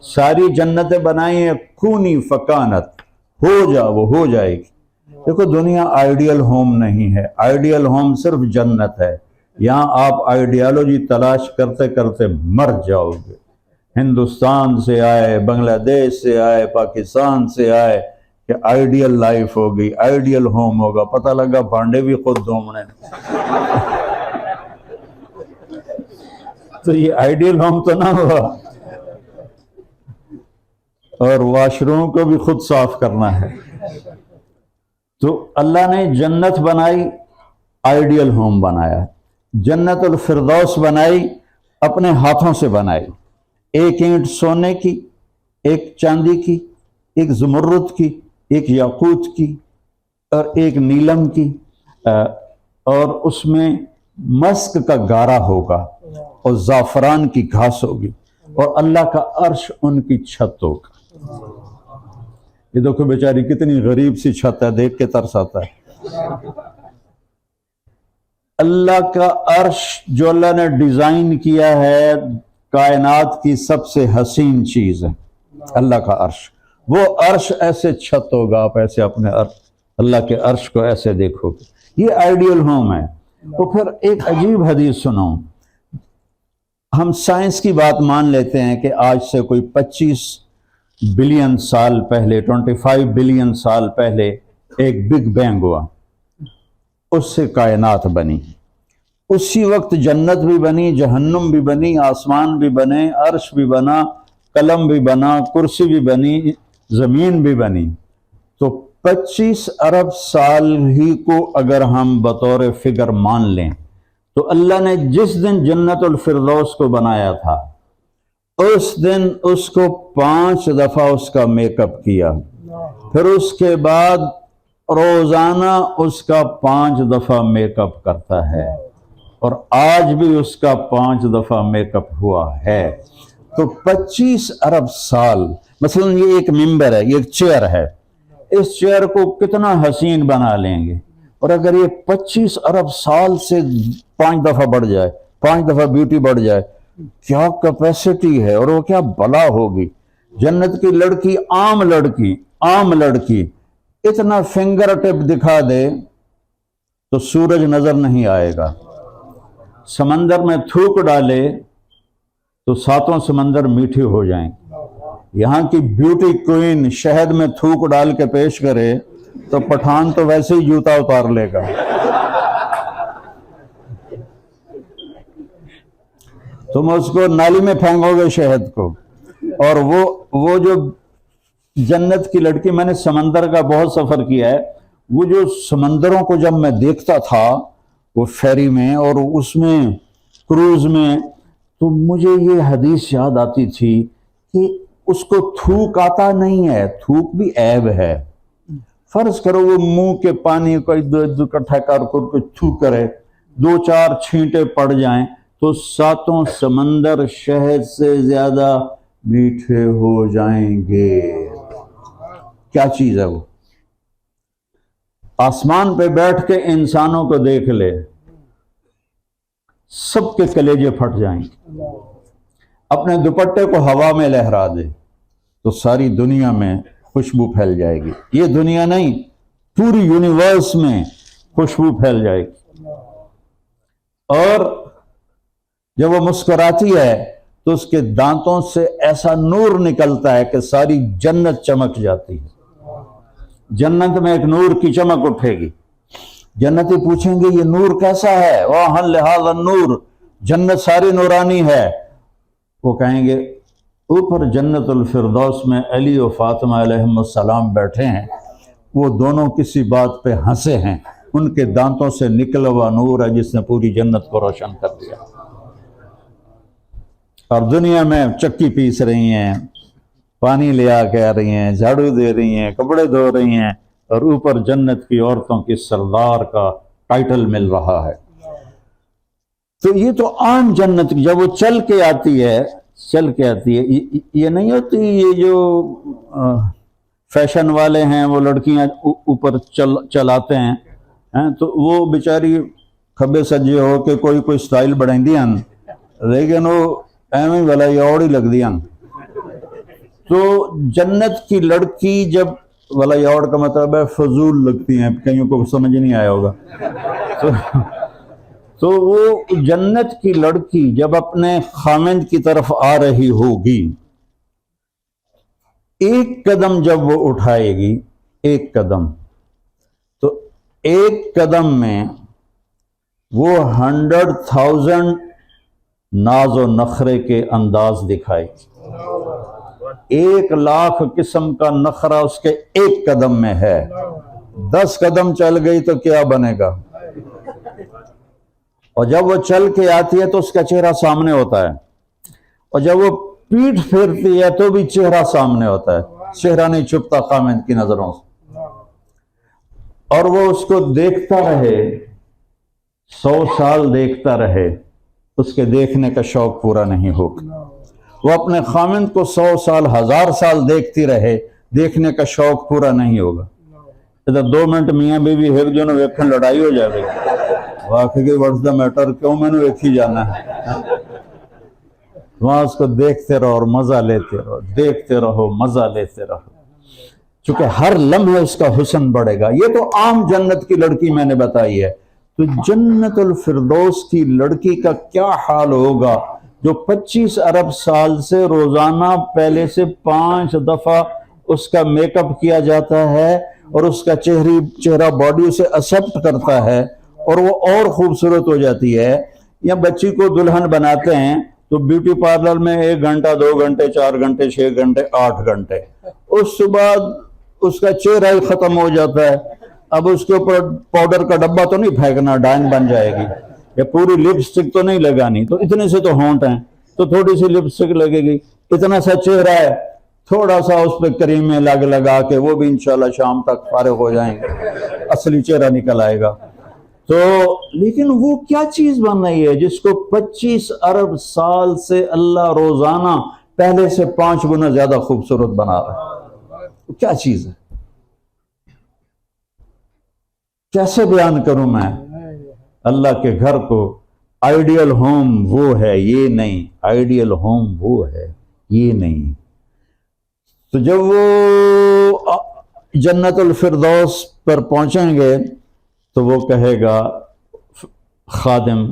ساری جنتیں بنائی ہیں، کونی فکانت، ہو جا وہ ہو جائے گی۔ دیکھو دنیا آئیڈیل ہوم نہیں ہے، آئیڈیل ہوم صرف جنت ہے، یہاں آپ آئیڈیالوجی تلاش کرتے کرتے مر جاؤ گے۔ ہندوستان سے آئے، بنگلہ دیش سے آئے، پاکستان سے آئے کہ آئیڈیل لائف ہوگی، آئیڈیل ہوم ہوگا، پتہ لگا بھانڈے بھی خود دھومنے۔ تو یہ آئیڈیل ہوم تو نہ ہوا، اور واش روم کو بھی خود صاف کرنا ہے۔ تو اللہ نے جنت بنائی، آئیڈیل ہوم بنایا، جنت الفردوس بنائی، اپنے ہاتھوں سے بنائی، ایک اینٹ سونے کی، ایک چاندی کی، ایک زمرد کی، ایک یاقوت کی، اور ایک نیلم کی، اور اس میں مسک کا گارا ہوگا اور زعفران کی گھاس ہوگی، اور اللہ کا عرش ان کی چھت ہوگا۔ یہ دیکھو بیچاری کتنی غریب سی چھت ہے، دیکھ کے ترس آتا ہے۔ اللہ کا عرش جو اللہ نے ڈیزائن کیا ہے، کائنات کی سب سے حسین چیز ہے اللہ کا عرش۔ وہ عرش ایسے چھت ہوگا، آپ ایسے اپنے عرش اللہ کے عرش کو ایسے دیکھو گے، یہ آئیڈیل ہوم ہے۔ تو پھر ایک عجیب حدیث سناؤں، ہم سائنس کی بات مان لیتے ہیں کہ آج سے کوئی 25 بلین سال پہلے، 25 بلین سال پہلے ایک بگ بینگ ہوا، اس سے کائنات بنی، اسی وقت جنت بھی بنی، جہنم بھی بنی، آسمان بھی بنے، عرش بھی بنا، قلم بھی بنا، کرسی بھی بنی، زمین بھی بنی۔ تو 25 ارب سال ہی کو اگر ہم بطور فگر مان لیں تو اللہ نے جس دن جنت الفردوس کو بنایا تھا اس دن اس کو 5 دفعہ اس کا میک اپ کیا، پھر اس کے بعد روزانہ اس کا 5 دفعہ میک اپ کرتا ہے، اور آج بھی اس کا 5 دفعہ میک اپ ہوا ہے۔ تو 25 ارب سال، مثلا یہ ایک ممبر ہے، یہ ایک چیئر ہے، اس چیئر کو کتنا حسین بنا لیں گے، اور اگر یہ 25 ارب سال سے 5 دفعہ بڑھ جائے، 5 دفعہ بیوٹی بڑھ جائے، کیا کیپیسٹی ہے، اور وہ کیا بلا ہوگی۔ جنت کی لڑکی، عام لڑکی اتنا فنگر ٹپ دکھا دے تو سورج نظر نہیں آئے گا، سمندر میں تھوک ڈالے تو 7 سمندر میٹھے ہو جائیں۔ یہاں کی بیوٹی کوئین شہد میں تھوک ڈال کے پیش کرے تو پٹھان تو ویسے ہی جوتا اتار لے گا۔ تم اس کو نالی میں پھینکو گے شہد کو۔ اور وہ جو جنت کی لڑکی، میں نے سمندر کا بہت سفر کیا ہے، وہ جو سمندروں کو جب میں دیکھتا تھا وہ فیری میں اور اس میں کروز میں، تو مجھے یہ حدیث یاد آتی تھی کہ اس کو تھوک آتا نہیں ہے، تھوک بھی عیب ہے۔ فرض کرو وہ منہ کے پانی کو ادھر اکٹھا کر کے تھوک کرے، 2-4 چھینٹے پڑ جائیں تو 7 سمندر شہد سے زیادہ میٹھے ہو جائیں گے۔ کیا چیز ہے وہ؟ آسمان پہ بیٹھ کے انسانوں کو دیکھ لے، سب کے کلیجے پھٹ جائیں گے۔ اپنے دوپٹے کو ہوا میں لہرا دے تو ساری دنیا میں خوشبو پھیل جائے گی۔ یہ دنیا نہیں، پوری یونیورس میں خوشبو پھیل جائے گی۔ اور جب وہ مسکراتی ہے تو اس کے دانتوں سے ایسا نور نکلتا ہے کہ ساری جنت چمک جاتی ہے۔ جنت میں ایک نور کی چمک اٹھے گی۔ جنتی پوچھیں گے یہ نور کیسا ہے؟ وَاَحَلْ لِهَذَا النُّور، جنت ساری نورانی ہے۔ وہ کہیں گے اوپر جنت الفردوس میں علی و فاطمہ علیہ السلام بیٹھے ہیں، وہ دونوں کسی بات پہ ہنسے ہیں، ان کے دانتوں سے نکلا ہوا نور ہے جس نے پوری جنت کو روشن کر دیا۔ اور دنیا میں چکی پیس رہی ہیں، پانی لے آ کے آ رہی ہیں، جھاڑو دے رہی ہیں، کپڑے دھو رہی ہیں، اور اوپر جنت کی عورتوں کی سردار کا ٹائٹل مل رہا ہے۔ تو یہ تو عام جنت کی، جب وہ چل کے آتی ہے یہ نہیں ہوتی، یہ جو فیشن والے ہیں وہ لڑکیاں اوپر چلاتے ہیں تو وہ بیچاری کھبے سجے ہو کے کوئی سٹائل بڑھیں دیاں، لیکن وہ ایویں والا یوڑ ہی لگ دیاں۔ تو جنت کی لڑکی جب، والا یوڑ کا مطلب ہے فضول لگتی ہیں، کئیوں کو سمجھ نہیں آیا ہوگا۔ تو وہ جنت کی لڑکی جب اپنے خامند کی طرف آ رہی ہوگی، ایک قدم جب وہ اٹھائے گی، ایک قدم، تو ایک قدم میں وہ 100,000 ناز و نخرے کے انداز دکھائے گی۔ 1,00,000 قسم کا نخرہ اس کے ایک قدم میں ہے۔ 10 قدم چل گئی تو کیا بنے گا؟ اور جب وہ چل کے آتی ہے تو اس کا چہرہ سامنے ہوتا ہے، اور جب وہ پیٹھ پھیرتی ہے تو بھی چہرہ سامنے ہوتا ہے، چہرہ نہیں چھپتا خامند کی نظروں سے۔ اور وہ اس کو دیکھتا رہے، 100 سال دیکھتا رہے، اس کے دیکھنے کا شوق پورا نہیں ہوگا۔ وہ اپنے خامند کو 100 سال 1000 سال دیکھتی رہے، دیکھنے کا شوق پورا نہیں ہوگا۔ ادھر 2 منٹ میاں بیوی ایک جو ویکھن لڑائی ہو جائے گی، واقعی واٹس دا میٹر، کیوں میں نے ویکھی جانا ہے؟ وہاں اس کو دیکھتے رہو اور مزہ لیتے رہو، دیکھتے رہو، مزہ لیتے رہو۔ چونکہ ہر لمحے اس کا حسن بڑھے گا. یہ تو عام جنت کی لڑکی میں نے بتائی ہے، تو جنت الفردوس کی لڑکی کا کیا حال ہوگا جو 25 ارب سال سے روزانہ پہلے سے 5 دفعہ اس کا میک اپ کیا جاتا ہے اور اس کا چہرہ باڈی اسے ایکسپٹ کرتا ہے اور وہ اور خوبصورت ہو جاتی ہے. یا بچی کو دلہن بناتے ہیں تو بیوٹی پارلر میں 1 گھنٹہ 2 گھنٹے 4 گھنٹے 6 گھنٹے 8 گھنٹے، اس کے بعد اس کا چہرہ ہی ختم ہو جاتا ہے. اب اس کے اوپر پاؤڈر کا ڈبہ تو نہیں پھینکنا، ڈائن بن جائے گی. یا پوری لپسٹک تو نہیں لگانی، تو اتنے سے تو ہونٹ ہیں تو تھوڑی سی لپسٹک لگے گی. اتنا سا چہرہ ہے، تھوڑا سا اس پہ کریمیں لگا کے وہ بھی انشاءاللہ شام تک فارغ ہو جائیں گے، اصلی چہرہ نکل آئے گا. تو لیکن وہ کیا چیز بن رہی ہے جس کو 25 ارب سال سے اللہ روزانہ پہلے سے 5 گنا زیادہ خوبصورت بنا رہا ہے؟ تو کیا چیز ہے؟ کیسے بیان کروں میں اللہ کے گھر کو؟ آئیڈیل ہوم وہ ہے، یہ نہیں. آئیڈیل ہوم وہ ہے، یہ نہیں. تو جب وہ جنت الفردوس پر پہنچیں گے تو وہ کہے گا خادم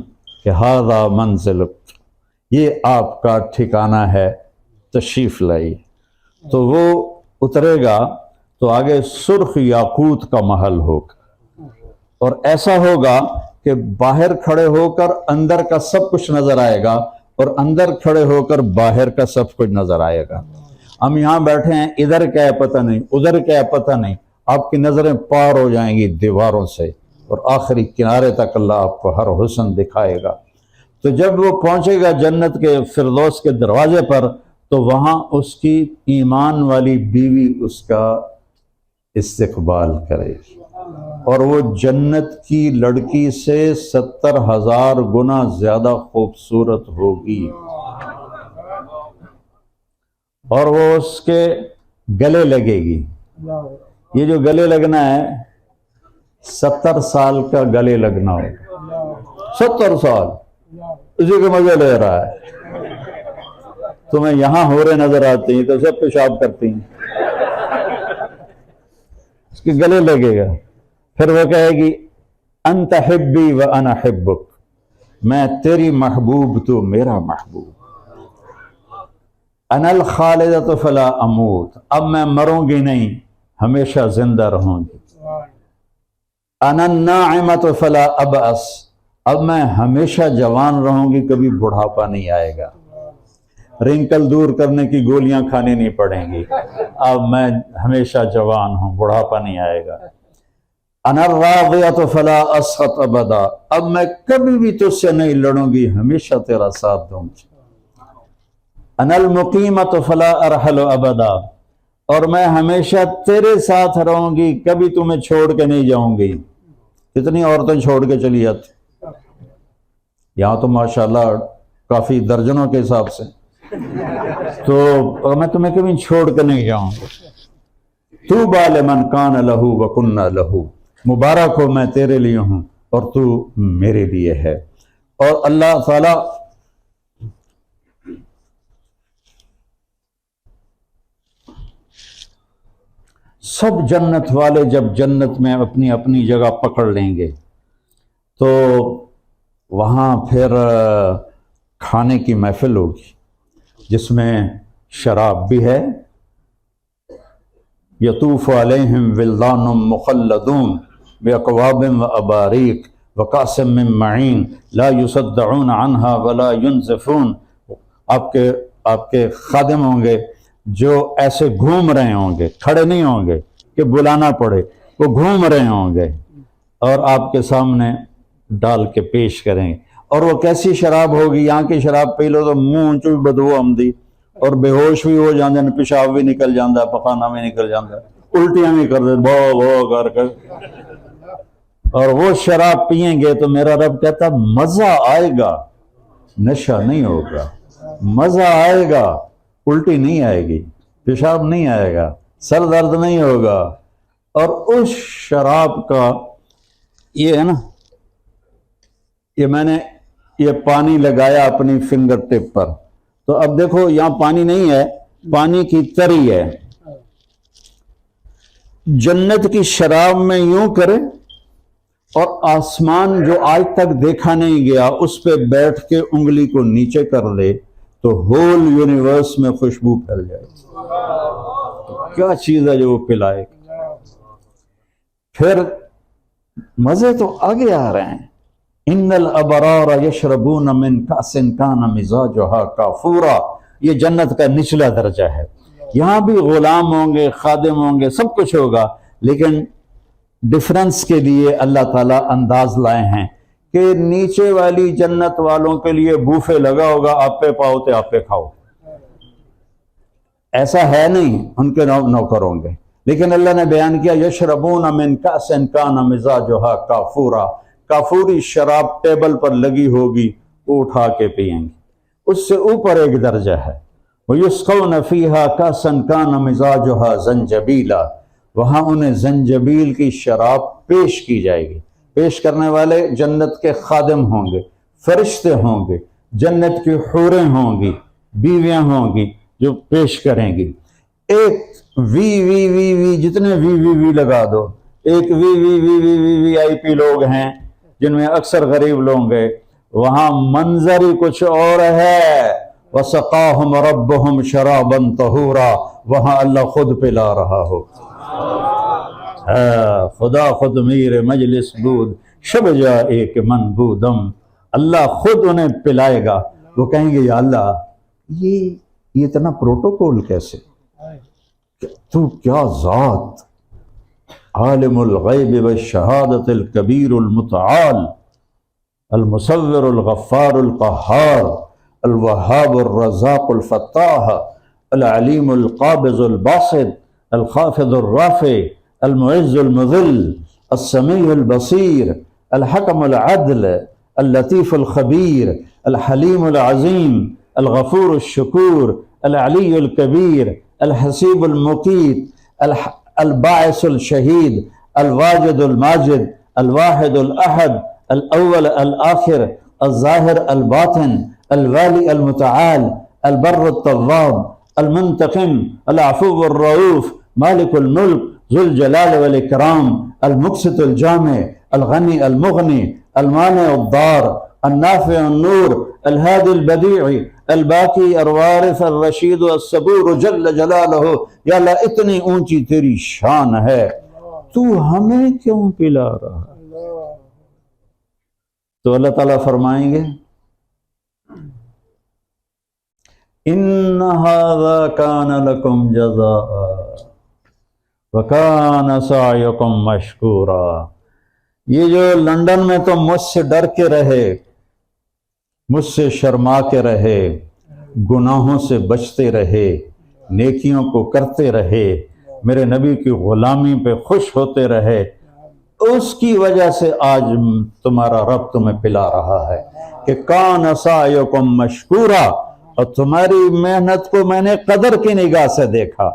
کہ ھذا منزلک، یہ آپ کا ٹھکانہ ہے، تشریف لائی. تو وہ اترے گا تو آگے سرخ یاقوت کا محل ہوگا، اور ایسا ہوگا کہ باہر کھڑے ہو کر اندر کا سب کچھ نظر آئے گا اور اندر کھڑے ہو کر باہر کا سب کچھ نظر آئے گا. ہم یہاں بیٹھے ہیں، ادھر کیا ہے پتہ نہیں، ادھر کیا ہے پتہ نہیں، آپ کی نظریں پار ہو جائیں گی دیواروں سے اور آخری کنارے تک اللہ آپ کو ہر حسن دکھائے گا. تو جب وہ پہنچے گا جنت کے فردوس کے دروازے پر تو وہاں اس کی ایمان والی بیوی اس کا استقبال کرے گی، اور وہ جنت کی لڑکی سے 70,000 گنا زیادہ خوبصورت ہوگی. اور وہ اس کے گلے لگے گی. یہ جو گلے لگنا ہے 70 سال کا گلے لگنا ہوگا. 70 سال اسی کے مزے لے رہا ہے. تمہیں یہاں ہورے نظر آتی ہیں تو سب پیشاب کرتی ہیں، اس کے گلے لگے گا. پھر وہ کہے گی انت حبی و انا حبک، میں تیری محبوب تو میرا محبوب. انا الخالدۃ فلا اموت، اب میں مروں گی نہیں، ہمیشہ زندہ رہوں گی. انا الناعمۃ فلا ابأس، اب میں ہمیشہ جوان رہوں گی، کبھی بڑھاپا نہیں آئے گا. رنکل دور کرنے کی گولیاں کھانی نہیں پڑیں گی، اب میں ہمیشہ جوان ہوں، بڑھاپا نہیں آئے گا. انا الراضیۃ فلا اسخط ابدا، اب میں کبھی بھی تجھ سے نہیں لڑوں گی، ہمیشہ تیرا ساتھ دوں گی. انا المقیمۃ فلا ارحل ابدا، اور میں ہمیشہ تیرے ساتھ رہوں گی، کبھی تمہیں چھوڑ کے نہیں جاؤں گی. کتنی عورتیں چھوڑ کے چلی جاتی، یہاں تو ماشاءاللہ کافی درجنوں کے حساب سے. تو میں تمہیں کبھی چھوڑ کے نہیں جاؤں گا. طوبی لمن کان لہ وکنا لہ، مبارک ہو میں تیرے لیے ہوں اور تو میرے لیے ہے. اور اللہ تعالی سب جنت والے جب جنت میں اپنی اپنی جگہ پکڑ لیں گے تو وہاں پھر کھانے کی محفل ہوگی جس میں شراب بھی ہے. یطوف علیہم ولدان مخلدون باکواب واباریق وکأس من معین لا یصدعون عنہا ولا ینزفون. آپ کے خادم ہوں گے جو ایسے گھوم رہے ہوں گے، کھڑے نہیں ہوں گے کہ بلانا پڑے، وہ گھوم رہے ہوں گے اور آپ کے سامنے ڈال کے پیش کریں گے. اور وہ کیسی شراب ہوگی؟ یہاں کی شراب پی لو تو منہ چ بدبو آمدی اور بے ہوش بھی ہو جاندے، پیشاب بھی نکل جاندہ، پخانہ بھی نکل جاندہ، الٹیاں بھی کر دے بھو کر کے. اور وہ شراب پئیں گے تو میرا رب کہتا مزہ آئے گا، نشہ نہیں ہوگا. مزہ آئے گا، الٹی نہیں آئے گی، پیشاب نہیں آئے گا، سر درد نہیں ہوگا. اور اس شراب کا یہ ہے نا، یہ میں نے یہ پانی لگایا اپنی فنگر ٹپ پر، تو اب دیکھو یہاں پانی نہیں ہے، پانی کی تری ہے. جنت کی شراب میں یوں کرے اور آسمان جو آج تک دیکھا نہیں گیا اس پہ بیٹھ کے انگلی کو نیچے کر دے تو ہول یونیورس میں خوشبو پھیل جائے. کیا چیز ہے جو وہ پلائے. پھر مزے تو آگے آ رہے ہیں. ان الابرار یشربون من کأس کان مزاجها کافورا. یہ جنت کا نچلا درجہ ہے. یہاں بھی غلام ہوں گے، خادم ہوں گے، سب کچھ ہوگا، لیکن ڈفرنس کے لیے اللہ تعالیٰ انداز لائے ہیں کہ نیچے والی جنت والوں کے لیے بوفے لگا ہوگا، آپ پہ پاؤ تو آپ پہ کھاؤ. ایسا ہے نہیں، ان کے نوکر ہوں گے. لیکن اللہ نے بیان کیا یشربون من کأس کان مزاجها کافورا. کافوری شراب ٹیبل پر لگی ہوگی، وہ اٹھا کے پئیں گے. اس سے اوپر ایک درجہ ہے وَيُسْقَوْنَ فِيهَا كَأْسًا كَانَ مِزَاجُهَا زَنْجَبِيلًا. وہاں انہیں زنجبیل کی شراب پیش کی جائے گی. پیش کرنے والے جنت کے خادم ہوں گے، فرشتے ہوں گے، جنت کی حوریں ہوں گی، بیویاں ہوں گی جو پیش کریں گی. ایک وی وی وی وی جتنے وی وی وی لگا دو. ایک وی وی وی وی وی وی آئی پی لوگ ہیں جن میں اکثر غریب لوگ ہیں. وہاں منظر ہی کچھ اور ہے. وَسَقَاهُمْ رَبُّهُمْ شَرَابًا طَهُورًا. وہاں اللہ خود پلا رہا ہو. خدا خود میر مجلس بود شب جا ایک من بودم. اللہ خود انہیں پلائے گا. وہ کہیں گے یا اللہ یہ اتنا پروٹوکول کیسے؟ تو کیا ذات، عالم الغیب والشہادت الکبیر المتعال المصور الغفار القہار الوہاب الرزاق الفتاح العلیم القابض الباسط الخافض الرافع المعز المذل السمیع البصیر الحکم العدل اللطیف الخبیر الحلیم العظیم الغفور الشکور العلی الکبیر الحسیب المقیت الباعث الشہید الواجد الماجد الواحد الاحد الاول الآخر الظاہر الباطن الوالی المتعال البر التواب المنتقم العفو الرؤوف مالک الملک ذو الجلال والاکرام المقسط الجامع الغنی المغنی المانع الضار النافع النور الهادي البديع الباقی الوارث الرشید الصبور جل جلالہ. یا اللہ اتنی اونچی تیری شان ہے، تو ہمیں کیوں پلا رہا؟ تو اللہ تعالیٰ فرمائیں گے ان هذا كان لكم جزاء وكان سعيكم مشكورا. یہ جو لندن میں تو مجھ سے ڈر کے رہے، مجھ سے شرما کے رہے، گناہوں سے بچتے رہے، نیکیوں کو کرتے رہے، میرے نبی کی غلامی پہ خوش ہوتے رہے، اس کی وجہ سے آج تمہارا رب تمہیں پلا رہا ہے کہ کان سعیکم مشکورا. اور تمہاری محنت کو میں نے قدر کی نگاہ سے دیکھا.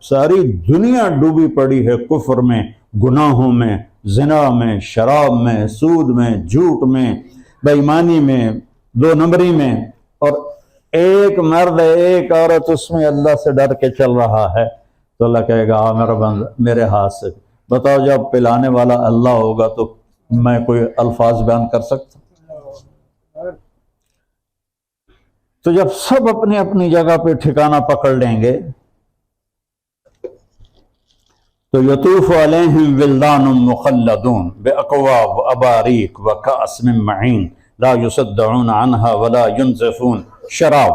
ساری دنیا ڈوبی پڑی ہے کفر میں، گناہوں میں، زنا میں، شراب میں، سود میں، جھوٹ میں، بے ایمانی میں، دو نمبری میں، اور ایک مرد ایک عورت اس میں اللہ سے ڈر کے چل رہا ہے. تو اللہ کہے گا میرا بندہ میرے ہاتھ سے بتاؤ، جب پلانے والا اللہ ہوگا تو میں کوئی الفاظ بیان کر سکتا؟ تو جب سب اپنی اپنی جگہ پہ ٹھکانہ پکڑ لیں گے تو یطوف علیہم ولدان مخلدون باکواب واباریق وکأس من معین لا یصدعون عنہا ولا ینزفون. شراب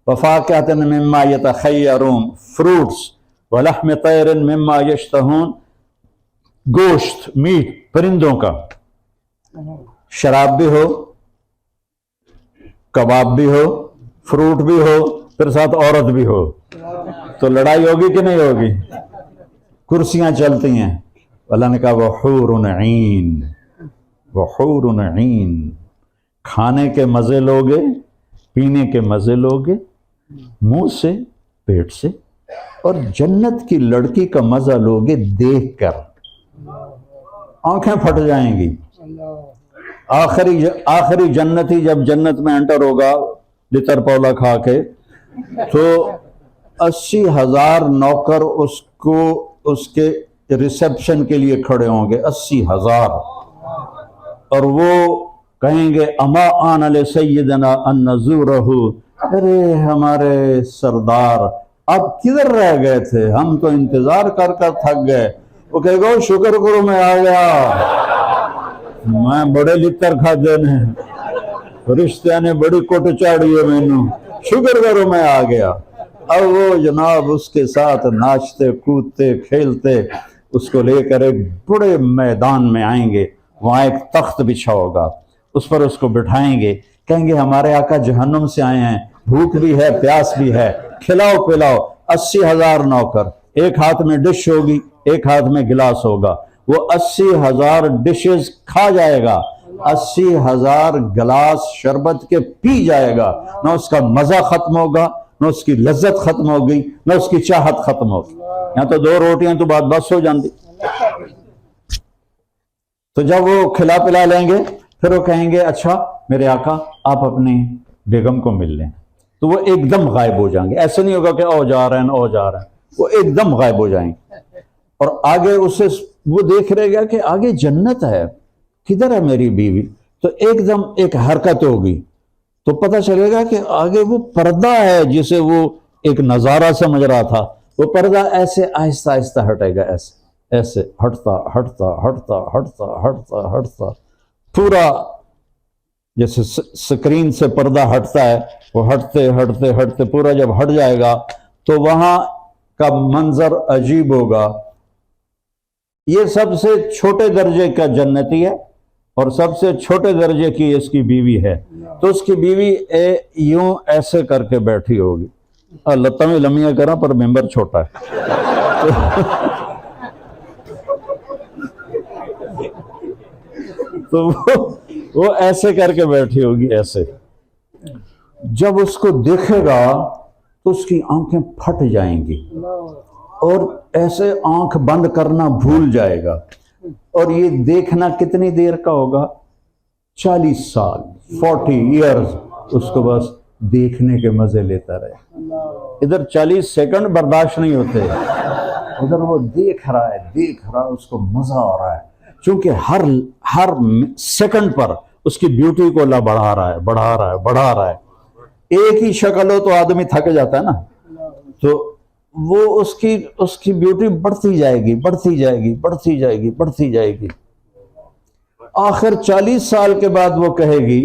وفاکہۃ مما یتخیرون، فروٹس، ولحم طیر مما یشتہون، گوشت میٹ پرندوں کا. شراب بھی ہو، کباب بھی ہو، فروٹ بھی ہو، پھر ساتھ عورت بھی ہو، تو لڑائی ہوگی کہ نہیں ہوگی؟ کرسیاں چلتی ہیں. اللہ نے کہا وحور عین، وحور عین. کھانے کے مزے لوگے، پینے کے مزے لوگے، منہ سے، پیٹ سے، اور جنت کی لڑکی کا مزہ لوگے دیکھ کر آنکھیں پھٹ جائیں گی. آخری جنتی جب جنت میں انٹر ہوگا لتر پولا کھا کے، تو 80,000 نوکر اس کو اس کے ریسیپشن کے لیے کھڑے ہوں گے، 80,000، اور وہ کہیں گے اما آن علی سیدنا ان نزورہ، ارے ہمارے سردار اب کدھر رہ گئے تھے، ہم تو انتظار کر کر تھک گئے۔ وہ کہے گا شکر کرو میں آ گیا، میں بڑے لتر کھاتے نے، رشتے نے بڑی کوٹ چاڑی ہے مینوں، شکر کرو میں آ گیا۔ اب وہ جناب اس کے ساتھ ناچتے کودتے کھیلتے اس کو لے کر ایک بڑے میدان میں آئیں گے، وہاں ایک تخت بچھا ہوگا، اس پر اس کو بٹھائیں گے، کہیں گے ہمارے آقا جہنم سے آئے ہیں، بھوک بھی ہے پیاس بھی ہے، کھلاؤ پلاؤ۔ 80,000 نوکر، ایک ہاتھ میں ڈش ہوگی ایک ہاتھ میں گلاس ہوگا، وہ 80,000 ڈشز کھا جائے گا، 80,000 گلاس شربت کے پی جائے گا، نہ اس کا مزہ ختم ہوگا، نہ اس کی لذت ختم ہوگی، نہ اس کی چاہت ختم ہوگی۔ یہاں تو 2 روٹیاں تو بات بس ہو جاندی۔ تو جب وہ کھلا پلا لیں گے پھر وہ کہیں گے اچھا میرے آقا آپ اپنی بیگم کو مل لیں، تو وہ ایک دم غائب ہو جائیں گے۔ ایسے نہیں ہوگا کہ او جا رہے ہیں او جا رہے ہیں، وہ ایک دم غائب ہو جائیں گے، اور آگے اسے وہ دیکھ رہے گا کہ آگے جنت ہے، کدھر ہے میری بیوی، تو ایک دم ایک حرکت ہوگی تو پتہ چلے گا کہ آگے وہ پردہ ہے جسے وہ ایک نظارہ سمجھ رہا تھا، وہ پردہ ایسے آہستہ آہستہ ہٹے گا، ایسے ایسے ہٹتا ہٹتا ہٹتا ہٹتا ہٹتا ہٹتا، پورا جیسے سکرین سے پردہ ہٹتا ہے وہ ہٹتے ہٹتے ہٹتے پورا جب ہٹ جائے گا تو وہاں کا منظر عجیب ہوگا۔ یہ سب سے چھوٹے درجے کا جنتی ہے اور سب سے چھوٹے درجے کی اس کی بیوی ہے، تو اس کی بیوی یوں ایسے کر کے بیٹھی ہوگی، لتاں میں لمیاں کرا پر ممبر چھوٹا ہے، تو وہ ایسے کر کے بیٹھی ہوگی ایسے۔ جب اس کو دیکھے گا تو اس کی آنکھیں پھٹ جائیں گی اور ایسے آنکھ بند کرنا بھول جائے گا، اور یہ دیکھنا کتنی دیر کا ہوگا، 40 سال 40 ایئرز اس کو بس دیکھنے کے مزے لیتا رہے۔ ادھر 40 سیکنڈ برداشت نہیں ہوتے، ادھر وہ دیکھ رہا ہے اس کو مزہ آ رہا ہے، چونکہ ہر سیکنڈ پر اس کی بیوٹی کو اللہ بڑھا رہا ہے۔ ایک ہی شکل ہو تو آدمی تھک جاتا ہے نا، تو وہ اس کی بیوٹی بڑھتی جائے گی۔ آخر 40 سال کے بعد وہ کہے گی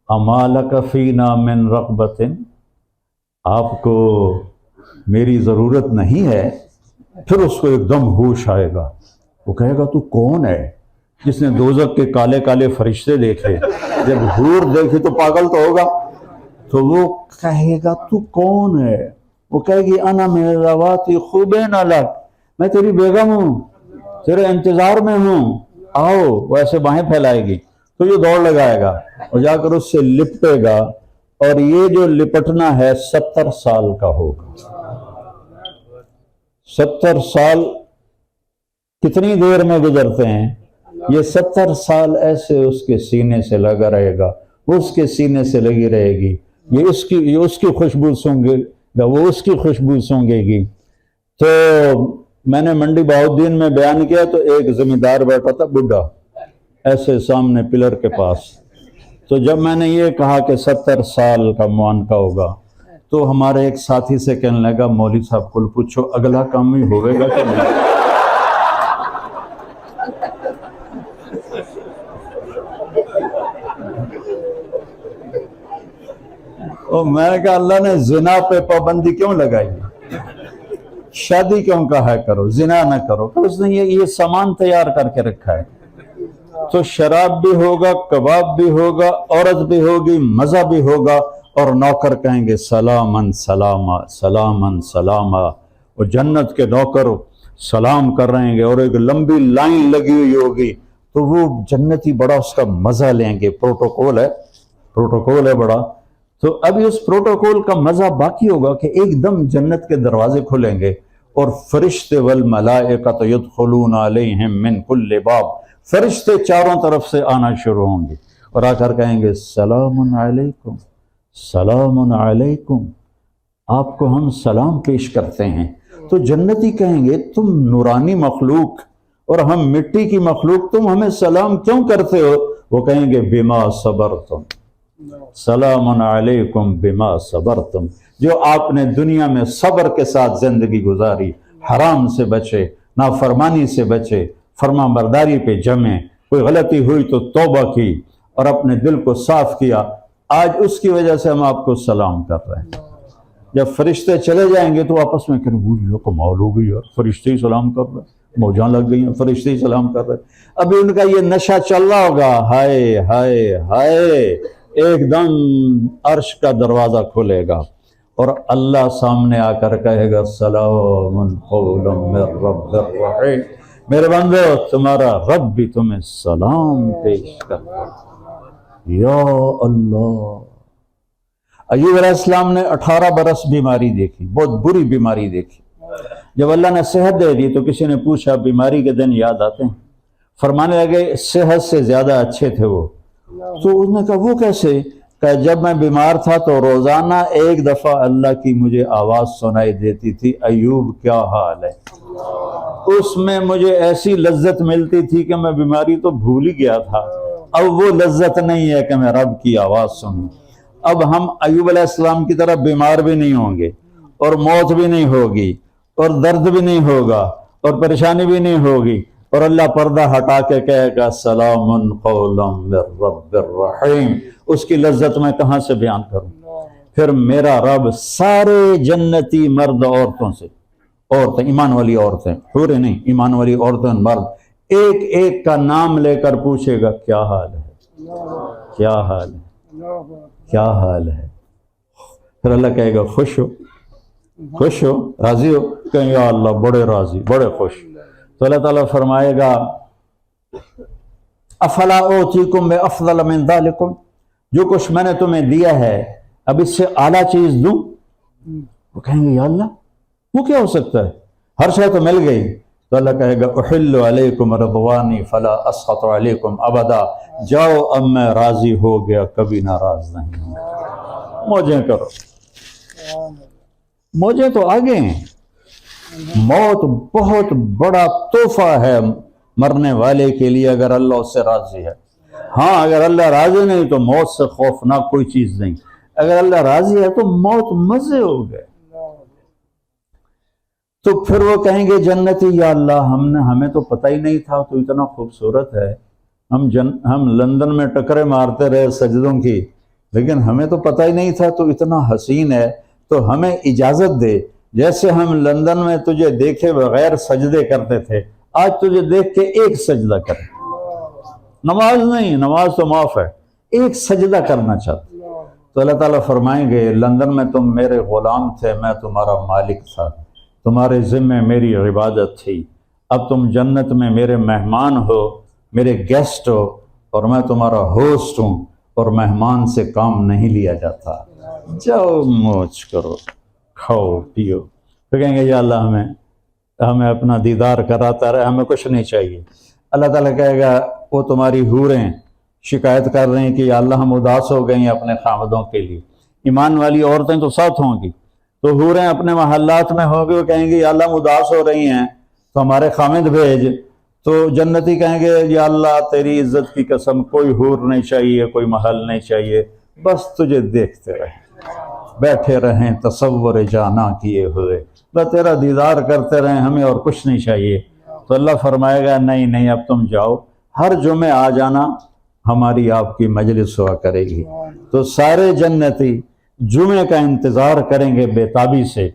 اما لک فینا من رغبت، آپ کو میری ضرورت نہیں ہے۔ پھر اس کو ایک دم ہوش آئے گا، وہ کہے گا تو کون ہے؟ جس نے دوزخ کے کالے کالے فرشتے دیکھے، جب حور دیکھی تو پاگل تو ہوگا، تو وہ کہے گا تو کون ہے؟ وہ کہے گی انا من الرواتی خوبین لک، میں تیری بیگم ہوں، تیرے انتظار میں ہوں، آؤ۔ وہ ایسے باہیں پھیلائے گی تو یہ دوڑ لگائے گا اور جا کر اس سے لپٹے گا، اور یہ جو لپٹنا ہے 70 سال کا ہوگا۔ 70 سال کتنی دیر میں گزرتے ہیں؟ یہ 70 سال ایسے اس کے سینے سے لگا رہے گا، وہ اس کے سینے سے لگی رہے گی، یہ اس کی خوشبو سونگے گا، وہ اس کی خوشبو سونگے گی۔ تو میں نے منڈی بہاؤالدین میں بیان کیا تو ایک زمیندار بیٹھا تھا بڈھا ایسے سامنے پلر کے پاس، تو جب میں نے یہ کہا کہ 70 سال کا معانقہ ہوگا تو ہمارے ایک ساتھی سے کہنے لگا مولوی صاحب کو پوچھو اگلا کام ہی ہوئے گا کہ نہیں؟ اور میں نے کہا اللہ نے زنا پہ پابندی کیوں لگائی؟ شادی کیوں کہا ہے کرو، زنا نہ کرو؟ تو اس نے یہ سامان تیار کر کے رکھا ہے، تو شراب بھی ہوگا، کباب بھی ہوگا، عورت بھی ہوگی، مزہ بھی ہوگا، اور نوکر کہیں گے سلامن سلاما سلامن سلاما، اور جنت کے نوکر سلام کر رہے ہیں اور ایک لمبی لائن لگی ہوئی ہوگی، تو وہ جنتی بڑا اس کا مزہ لیں گے۔ پروٹوکول ہے بڑا، تو ابھی اس پروٹوکول کا مزہ باقی ہوگا کہ ایک دم جنت کے دروازے کھلیں گے اور فرشتے والملائکۃ یدخلون علیہم من کل باب، فرشتے چاروں طرف سے آنا شروع ہوں گے اور آ کر کہیں گے سلام علیکم سلام علیکم، آپ کو ہم سلام پیش کرتے ہیں۔ تو جنتی کہیں گے تم نورانی مخلوق اور ہم مٹی کی مخلوق، تم ہمیں سلام کیوں کرتے ہو؟ وہ کہیں گے بما صبرتم، سلام علیکم بما صبرتم، جو آپ نے دنیا میں صبر کے ساتھ زندگی گزاری، حرام سے بچے، نافرمانی سے بچے، فرما برداری پہ جمے، کوئی غلطی ہوئی تو توبہ کی اور اپنے دل کو صاف کیا، آج اس کی وجہ سے ہم آپ کو سلام کر رہے ہیں۔ جب فرشتے چلے جائیں گے تو آپس میں کہیں وہ کمال ہو گئی یار، فرشتے ہی سلام کر رہے ہیں، موجاں لگ گئی ہیں، فرشتے ہی سلام کر رہے ہیں۔ ابھی ان کا یہ نشہ چل رہا ہوگا، ہائے ہائے ہائے، ایک دم عرش کا دروازہ کھلے گا اور اللہ سامنے آ کر کہے گا سلام قولا من رب الرحیم، میرے بندو تمہارا رب بھی تمہیں سلام پیش کرتا ہے۔ یا اللہ، ایوب علیہ السلام نے 18 برس بیماری دیکھی، بہت بری بیماری دیکھی۔ جب اللہ نے صحت دے دی تو کسی نے پوچھا بیماری کے دن یاد آتے ہیں؟ فرمانے لگے صحت سے زیادہ اچھے تھے وہ۔ تو اس نے کہا وہ کیسے؟ کہ جب میں بیمار تھا تو روزانہ ایک دفعہ اللہ کی مجھے آواز سنائی دیتی تھی، ایوب کیا حال ہے؟ اس میں مجھے ایسی لذت ملتی تھی کہ میں بیماری تو بھول ہی گیا تھا، اب وہ لذت نہیں ہے کہ میں رب کی آواز سنوں۔ اب ہم ایوب علیہ السلام کی طرح بیمار بھی نہیں ہوں گے اور موت بھی نہیں ہوگی اور درد بھی نہیں ہوگا اور پریشانی بھی نہیں ہوگی، اور اللہ پردہ ہٹا کے کہے گا سلام قولا من رب الرحیم، اس کی لذت میں کہاں سے بیان کروں؟ پھر میرا رب سارے جنتی مرد عورتوں سے، عورتیں ایمان والی عورتیں، حوریں نہیں، ایمان والی عورتیں مرد، ایک ایک کا نام لے کر پوچھے گا کیا حال ہے، کیا حال ہے، کیا حال ہے؟ پھر اللہ کہے گا خوش ہو، خوش ہو، راضی ہو؟ کہیں یا اللہ بڑے راضی، بڑے خوش۔ تو اللہ تعالیٰ فرمائے گا افلا اوتیکم بافضل من ذالکم، جو کچھ میں نے تمہیں دیا ہے اب اس سے اعلیٰ چیز دوں؟ وہ کہیں گے یا اللہ وہ کیا ہو سکتا ہے، ہر شے تو مل گئی۔ تو اللہ کہے گا احل علیکم رضوانی فلا اسخط علیکم ابدا، جاؤ اب میں راضی ہو گیا، کبھی ناراض نہیں ہوں، موجیں کرو۔ موجیں تو آگے ہیں، موت بہت بڑا تحفہ ہے مرنے والے کے لیے اگر اللہ اس سے راضی ہے۔ ہاں اگر اللہ راضی نہیں تو موت سے خوفناک کوئی چیز نہیں، اگر اللہ راضی ہے تو موت مزے ہو گئے۔ تو پھر وہ کہیں گے جنتی یا اللہ ہمیں تو پتہ ہی نہیں تھا، تو اتنا خوبصورت ہے، ہم لندن میں ٹکرے مارتے رہے سجدوں کی، لیکن ہمیں تو پتہ ہی نہیں تھا، تو اتنا حسین ہے، تو ہمیں اجازت دے جیسے ہم لندن میں تجھے دیکھے بغیر سجدے کرتے تھے، آج تجھے دیکھ کے ایک سجدہ کریں، نماز نہیں، نماز تو معاف ہے، ایک سجدہ کرنا چاہتا۔ تو اللہ تعالیٰ فرمائیں گے لندن میں تم میرے غلام تھے، میں تمہارا مالک تھا، تمہارے ذمے میری عبادت تھی، اب تم جنت میں میرے مہمان ہو، میرے گیسٹ ہو، اور میں تمہارا ہوسٹ ہوں، اور مہمان سے کام نہیں لیا جاتا، جاؤ موج کرو، کھاؤ پیو۔ پھر کہیں گے یا اللہ ہمیں اپنا دیدار کراتا رہے، ہمیں کچھ نہیں چاہیے۔ اللہ تعالیٰ کہے گا وہ تمہاری حوریں شکایت کر رہے ہیں کہ یا اللہ ہم اداس ہو گئے ہیں اپنے خامدوں کے لیے، ایمان والی عورتیں تو ساتھ ہوں گی، تو حوریں اپنے محلات میں ہوں گے، وہ کہیں گے یا اللہ ہم اداس ہو رہی ہیں تو ہمارے خامد بھیج۔ تو جنتی کہیں گے یا اللہ تیری عزت کی قسم کوئی حور نہیں چاہیے، کوئی محل نہیں چاہیے، بس تجھے دیکھتے رہیں، بیٹھے رہیں تصور جانا کیے ہوئے، بس تیرا دیدار کرتے رہیں، ہمیں اور کچھ نہیں چاہیے۔ تو اللہ فرمائے گا نہیں اب تم جاؤ، ہر جمعے آ جانا، ہماری آپ کی مجلس ہوا کرے گی۔ تو سارے جنتی جمعے کا انتظار کریں گے بے تابی سے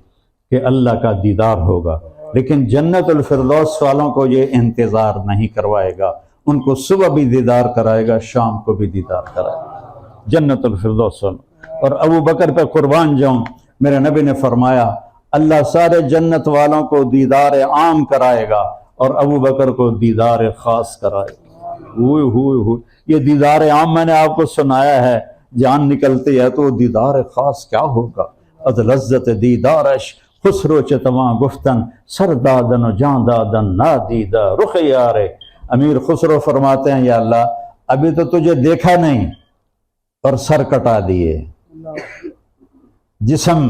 کہ اللہ کا دیدار ہوگا، لیکن جنت الفردوس والوں کو یہ انتظار نہیں کروائے گا، ان کو صبح بھی دیدار کرائے گا، شام کو بھی دیدار کرائے گا، جنت الفردوس والوں۔ اور ابو بکر پہ قربان جاؤں، میرے نبی نے فرمایا اللہ سارے جنت والوں کو دیدار عام کرائے گا اور ابو بکر کو دیدار خاص کرائے گا۔ یہ دیدار عام میں نے آپ کو سنایا ہے، جان نکلتی ہے، تو دیدار خاص کیا ہوگا؟ از لذت دیدارش خسرو چتواں گفتن سر دادن و جان دادن نادیدہ رخ یارے۔ امیر خسرو فرماتے ہیں یا اللہ ابھی تو تجھے دیکھا نہیں اور سر کٹا دیے، جسم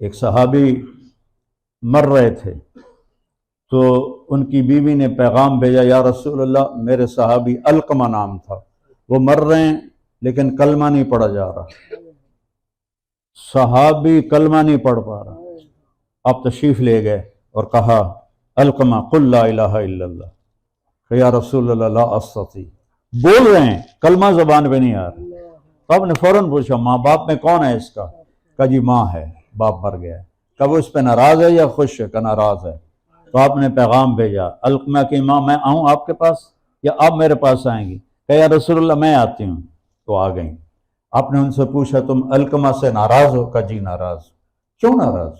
ایک صحابی مر رہے تھے تو ان کی بیوی نے پیغام بھیجا، یا رسول اللہ میرے صحابی علقمہ نام تھا، وہ مر رہے ہیں لیکن کلمہ نہیں پڑھا جا رہا، صحابی کلمہ نہیں پڑھ پا رہا۔ آپ تشریف لے گئے اور کہا علقمہ قل لا الہ الا اللہ، کہ یا رسول اللہ لا استطیع، بول رہے ہیں کلمہ زبان پہ نہیں آ رہا۔ تو آپ نے فوراً پوچھا ماں باپ میں کون ہے اس کا؟ کہا جی ماں ہے، باپ مر گیا ہے۔ کہا وہ اس پہ ناراض ہے یا خوش ہے؟ کہ ناراض ہے۔ تو آپ نے پیغام بھیجا علقمہ کی ماں میں آؤں آپ کے پاس یا آپ میرے پاس آئیں گی؟ کہ یا رسول اللہ میں آتی ہوں۔ تو آ گئیں۔ آپ نے ان سے پوچھا تم علقمہ سے ناراض ہو؟ کہ جی ناراض۔ کیوں ناراض؟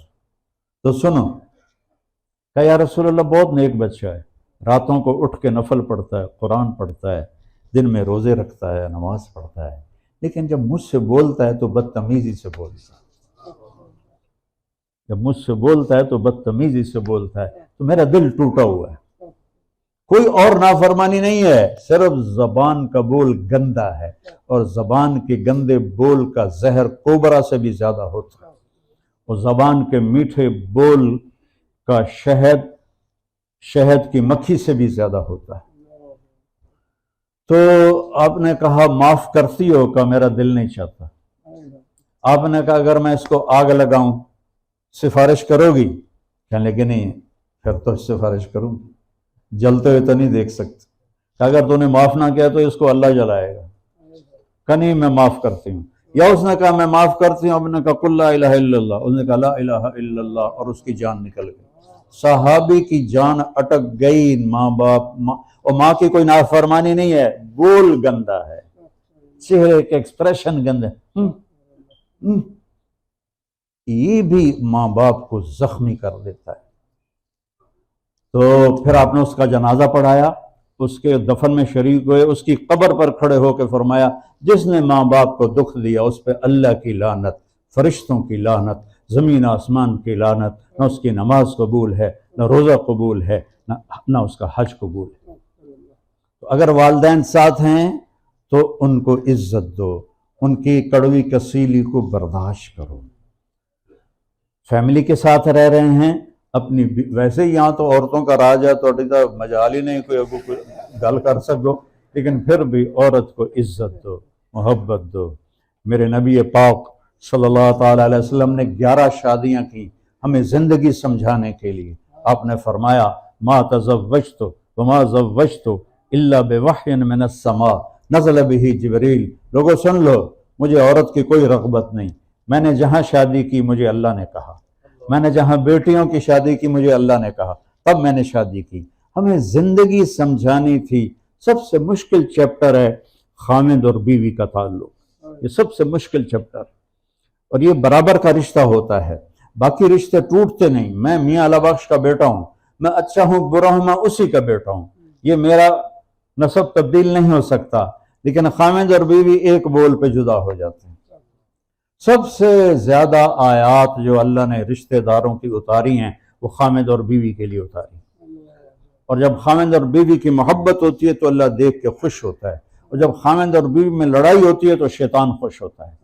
تو سنو، کہ یا رسول اللہ بہت نیک بچہ ہے، راتوں کو اٹھ کے نفل پڑھتا ہے، قرآن پڑھتا ہے، دن میں روزے رکھتا ہے، نماز پڑھتا ہے، لیکن جب مجھ سے بولتا ہے تو بدتمیزی سے بولتا ہے، جب مجھ سے بولتا ہے تو بدتمیزی سے بولتا ہے، تو میرا دل ٹوٹا ہوا ہے۔ کوئی اور نافرمانی نہیں ہے، صرف زبان کا بول گندا ہے، اور زبان کے گندے بول کا زہر کوبرا سے بھی زیادہ ہوتا ہے، اور زبان کے میٹھے بول کا شہد کی مکھی سے بھی زیادہ ہوتا ہے۔ تو آپ نے کہا معاف کرتی ہو؟ کہ میرا دل نہیں چاہتا۔ آپ نے کہا اگر میں اس کو آگ لگاؤں سفارش کرو گی؟ کہنے لگے نہیں، پھر تو سفارش کروں گی، جلتے ہوئے تو نہیں دیکھ سکتے۔ کہ اگر تو نے معاف نہ کیا تو اس کو اللہ جلائے گا۔ کہ نہیں میں معاف کرتی ہوں۔ یا اس نے کہا میں معاف کرتی ہوں، آپ نے کہا قل لا الہ الا اللہ، اس نے کہا لا الہ الا اللہ، اور اس کی جان نکل گئی۔ صحابی کی جان اٹک گئی۔ ماں باپ اور ماں کی کوئی نافرمانی نہیں ہے، بول گندا ہے، چہرے کے ایکسپریشن گندے، یہ بھی ماں باپ کو زخمی کر دیتا ہے۔ تو پھر آپ نے اس کا جنازہ پڑھایا، اس کے دفن میں شریک ہوئے، اس کی قبر پر کھڑے ہو کے فرمایا جس نے ماں باپ کو دکھ دیا اس پہ اللہ کی لعنت، فرشتوں کی لعنت، زمین آسمان کی لعنت، نہ اس کی نماز قبول ہے، نہ روزہ قبول ہے، نہ اس کا حج قبول ہے۔ تو اگر والدین ساتھ ہیں تو ان کو عزت دو، ان کی کڑوی کسیلی کو برداشت کرو۔ فیملی کے ساتھ رہ رہے ہیں اپنی، ویسے ہی یہاں تو عورتوں کا راج ہے تو مجال ہی نہیں کوئی گل کر سکو، لیکن پھر بھی عورت کو عزت دو، محبت دو۔ میرے نبی پاک صلی اللہ تعالیٰ علیہ وسلم نے 11 شادیاں کی ہمیں زندگی سمجھانے کے لیے۔ آپ نے فرمایا ما تزوجت وما زوجت الا بوحی من السماء نزل به جبریل۔ لوگوں سن لو، مجھے عورت کی کوئی رغبت نہیں، میں نے جہاں شادی کی مجھے اللہ نے کہا، میں نے جہاں بیٹیوں کی شادی کی مجھے اللہ نے کہا، تب میں نے شادی کی۔ ہمیں زندگی سمجھانی تھی۔ سب سے مشکل چیپٹر ہے خامد اور بیوی کا تعلق، یہ سب سے مشکل چیپٹر، اور یہ برابر کا رشتہ ہوتا ہے، باقی رشتے ٹوٹتے نہیں۔ میں میاں اللہ بخش کا بیٹا ہوں، میں اچھا ہوں برا ہوں، میں اسی کا بیٹا ہوں، یہ میرا نسب تبدیل نہیں ہو سکتا، لیکن خامد اور بیوی ایک بول پہ جدا ہو جاتے ہیں۔ سب سے زیادہ آیات جو اللہ نے رشتہ داروں کی اتاری ہیں وہ خامد اور بیوی کے لیے اتاری، اور جب خامد اور بیوی کی محبت ہوتی ہے تو اللہ دیکھ کے خوش ہوتا ہے، اور جب خامد اور بیوی میں لڑائی ہوتی ہے تو شیطان خوش ہوتا ہے۔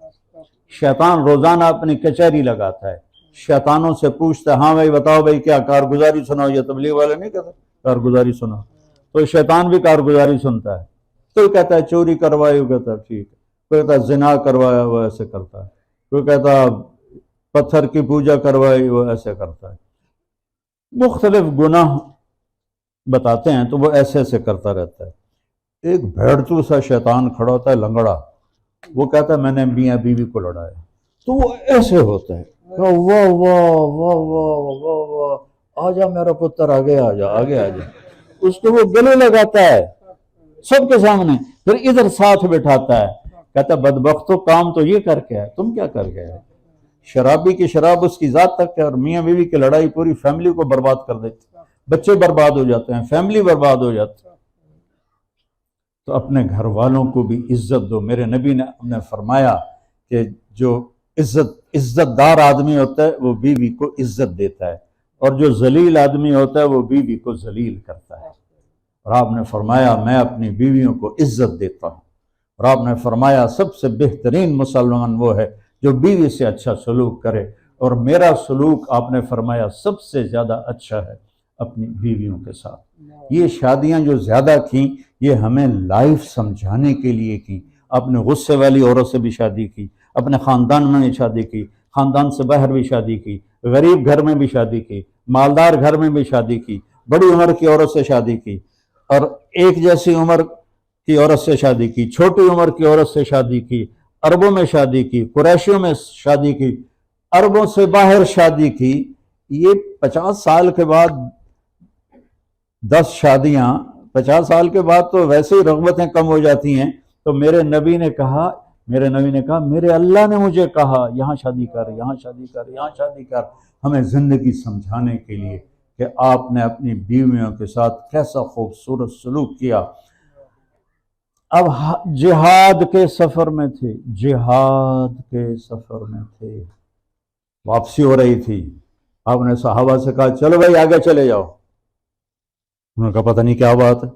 شیطان روزانہ اپنی کچہری لگاتا ہے، شیطانوں سے پوچھتا ہے ہاں بھائی بتاؤ بھائی کیا کارگزاری سناؤ، یہ تبلیغ والے نہیں کہتے کارگزاری سناؤ، تو شیطان بھی کارگزاری سنتا ہے۔ کوئی کہتا ہے چوری کروائی، وہ کہتا ہے ٹھیک ہے، کوئی کہتا ہے زنا کروایا، وہ ایسے کرتا ہے، کوئی کہتا پتھر کی پوجا کروائی، وہ ایسے کرتا ہے، مختلف گناہ بتاتے ہیں تو وہ ایسے ایسے کرتا رہتا ہے۔ ایک بھیڑتو سا شیطان کھڑا ہوتا ہے لنگڑا، وہ کہتا ہے میں نے میاں بیوی کو لڑایا، تو وہ ایسے ہوتا ہے واہ واہ واہ واہ واہ واہ، آجا میرا پتر آگے آجا آگے آجا، اس کو وہ گلے لگاتا ہے سب کے سامنے، پھر ادھر ساتھ بٹھاتا ہے، کہتا ہے بدبختو کام تو یہ کر کے ہے، تم کیا کر گئے؟ شرابی کی شراب اس کی ذات تک ہے، اور میاں بیوی کی لڑائی پوری فیملی کو برباد کر دیتی، بچے برباد ہو جاتے ہیں، فیملی برباد ہو جاتی ہے۔ تو اپنے گھر والوں کو بھی عزت دو۔ میرے نبی نے فرمایا کہ جو عزت دار آدمی ہوتا ہے وہ بیوی کو عزت دیتا ہے، اور جو ذلیل آدمی ہوتا ہے وہ بیوی کو ذلیل کرتا ہے۔ اور آپ نے فرمایا میں اپنی بیویوں کو عزت دیتا ہوں، اور آپ نے فرمایا سب سے بہترین مسلمان وہ ہے جو بیوی سے اچھا سلوک کرے، اور میرا سلوک آپ نے فرمایا سب سے زیادہ اچھا ہے اپنی بیویوں کے ساتھ۔ یہ شادیاں جو زیادہ کیں یہ ہمیں لائف سمجھانے کے لیے کیں۔ آپ نے غصے والی عورت سے بھی شادی کی، اپنے خاندان میں بھی شادی کی، خاندان سے باہر بھی شادی کی، غریب گھر میں بھی شادی کی، مالدار گھر میں بھی شادی کی، بڑی عمر کی عورت سے شادی کی، اور ایک جیسی عمر کی عورت سے شادی کی، چھوٹی عمر کی عورت سے شادی کی، عربوں میں شادی کی، قریشیوں میں شادی کی، عربوں سے باہر شادی کی۔ یہ 50 سال کے بعد 10 شادیاں، 50 سال کے بعد تو ویسے ہی رغبتیں کم ہو جاتی ہیں۔ تو میرے نبی نے کہا میرے اللہ نے مجھے کہا یہاں شادی کر، یہاں شادی کر، یہاں شادی کر، ہمیں زندگی سمجھانے کے لیے کہ آپ نے اپنی بیویوں کے ساتھ کیسا خوبصورت سلوک کیا۔ اب جہاد کے سفر میں تھے، جہاد کے سفر میں تھے، واپسی ہو رہی تھی۔ آپ نے صحابہ سے کہا چلو بھائی آگے چلے جاؤ۔ انہوں نے کہا پتہ نہیں کیا بات ہے،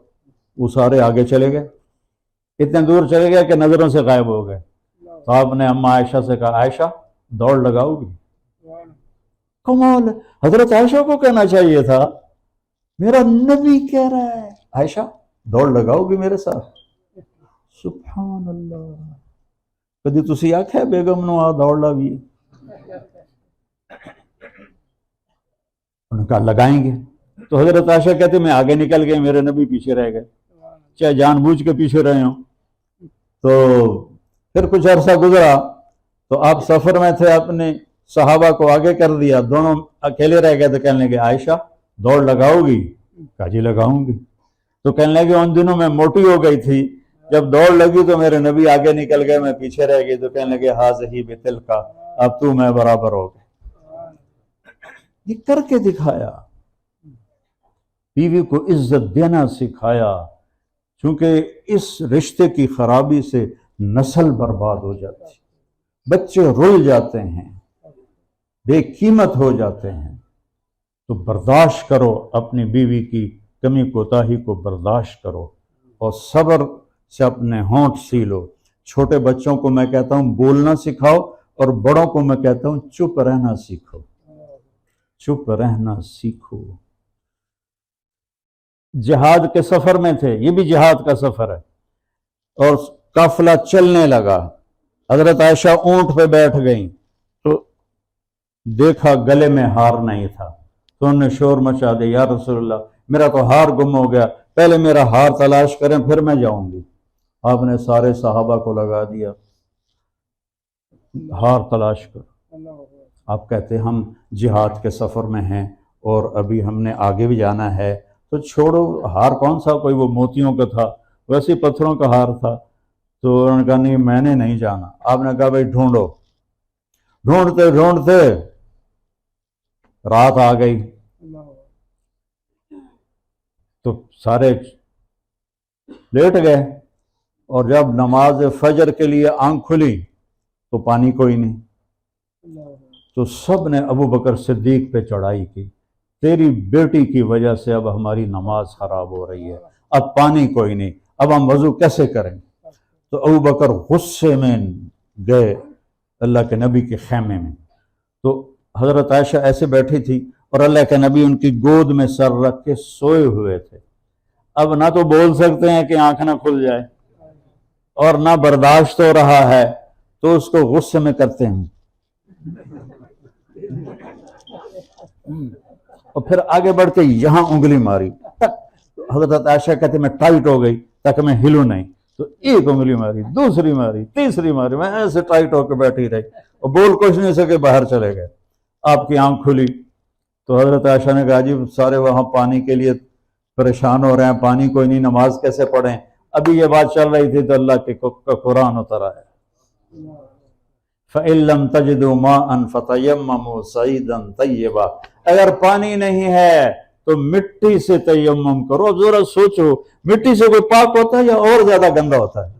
وہ سارے آگے چلے گئے، اتنے دور چلے گئے کہ نظروں سے غائب ہو گئے۔ تو آپ نے اماں عائشہ سے کہا عائشہ دوڑ لگاؤ گی؟ کمال، حضرت عائشہ کو کہنا چاہیے تھا، میرا نبی کہہ رہا ہے عائشہ دوڑ لگاؤ گی میرے ساتھ؟ سبحان اللہ، کدی تسی آکھیا بیگم نو آ دوڑ لاوی؟ انہوں نے کہا لگائیں گے۔ تو حضرت عائشہ کہتے میں آگے نکل گئے، میرے نبی پیچھے رہ گئے، چاہے جان بوجھ کے پیچھے رہے ہوں۔ تو پھر کچھ عرصہ گزرا تو آپ سفر میں تھے، اپنے صحابہ کو آگے کر دیا، دونوں اکیلے رہ گئے۔ تو کہنے لگے عائشہ دوڑ لگاؤ گی؟ کہا جی لگاؤں گی۔ تو کہنے لگے ان دنوں میں موٹی ہو گئی تھی، جب دوڑ لگی تو میرے نبی آگے نکل گئے، میں پیچھے رہ گئی۔ تو کہنے لگے ہاذہ بتلک، اب تو میں برابر ہو گئے۔ یہ کر کے دکھایا، بیوی کو عزت دینا سکھایا، چونکہ اس رشتے کی خرابی سے نسل برباد ہو جاتی، بچے رل جاتے ہیں، بے قیمت ہو جاتے ہیں۔ تو برداشت کرو، اپنی بیوی کی کمی کوتاہی کو برداشت کرو، اور صبر سے اپنے ہونٹ سیلو۔ چھوٹے بچوں کو میں کہتا ہوں بولنا سکھاؤ، اور بڑوں کو میں کہتا ہوں چپ رہنا سیکھو، چپ رہنا سیکھو۔ جہاد کے سفر میں تھے، یہ بھی جہاد کا سفر ہے، اور قافلہ چلنے لگا۔ حضرت عائشہ اونٹ پہ بیٹھ گئیں تو دیکھا گلے میں ہار نہیں تھا، تو انہوں نے شور مچا دیا یا رسول اللہ میرا تو ہار گم ہو گیا، پہلے میرا ہار تلاش کریں پھر میں جاؤں گی۔ آپ نے سارے صحابہ کو لگا دیا ہار تلاش کر۔ آپ کہتے ہم جہاد کے سفر میں ہیں اور ابھی ہم نے آگے بھی جانا ہے، تو چھوڑو، ہار کون سا کوئی وہ موتیوں کا تھا، ویسے پتھروں کا ہار تھا۔ تو انہوں نے کہا نہیں میں نے نہیں جانا۔ آپ نے کہا بھائی ڈھونڈو۔ ڈھونڈتے ڈھونڈتے رات آ گئی، تو سارے لیٹ گئے، اور جب نماز فجر کے لیے آنکھ کھلی تو پانی کوئی نہیں۔ تو سب نے ابو بکر صدیق پہ چڑھائی کی، تیری بیٹی کی وجہ سے اب ہماری نماز خراب ہو رہی ہے، اب پانی کوئی نہیں، اب ہم وضو کیسے کریں؟ تو ابو بکر غصے میں گئے اللہ کے نبی کے خیمے میں۔ تو حضرت عائشہ ایسے بیٹھی تھی اور اللہ کے نبی ان کی گود میں سر رکھ کے سوئے ہوئے تھے۔ اب نہ تو بول سکتے ہیں کہ آنکھ نہ کھل جائے، اور نہ برداشت ہو رہا ہے، تو اس کو غصے میں کرتے ہیں اور پھر آگے بڑھ کے یہاں انگلی ماری۔ حضرت عائشہ کہتے میں ٹائٹ ہو گئی تاکہ میں ہلوں نہیں، تو ایک انگلی ماری، دوسری ماری، تیسری ماری، میں ایسے ٹائٹ ہو کے بیٹھی رہی اور بول کچھ نہیں سکے، باہر چلے گئے۔ آپ کی آنکھ کھلی تو حضرت عائشہ نے کہا جی سارے وہاں پانی کے لیے پریشان ہو رہے ہیں، پانی کوئی نہیں، نماز کیسے پڑھیں؟ ابھی یہ بات چل رہی تھی تو اللہ کے قرآن اترا ہے، فَإِن لَّمْ تَجِدُوا مَاءً فَتَيَمَّمُوا صَعِيدًا طَيِّبًا، اگر پانی نہیں ہے تو مٹی سے تیمم کرو۔ ذرا سوچو، مٹی سے کوئی پاک ہوتا ہے یا اور زیادہ گندا ہوتا ہے؟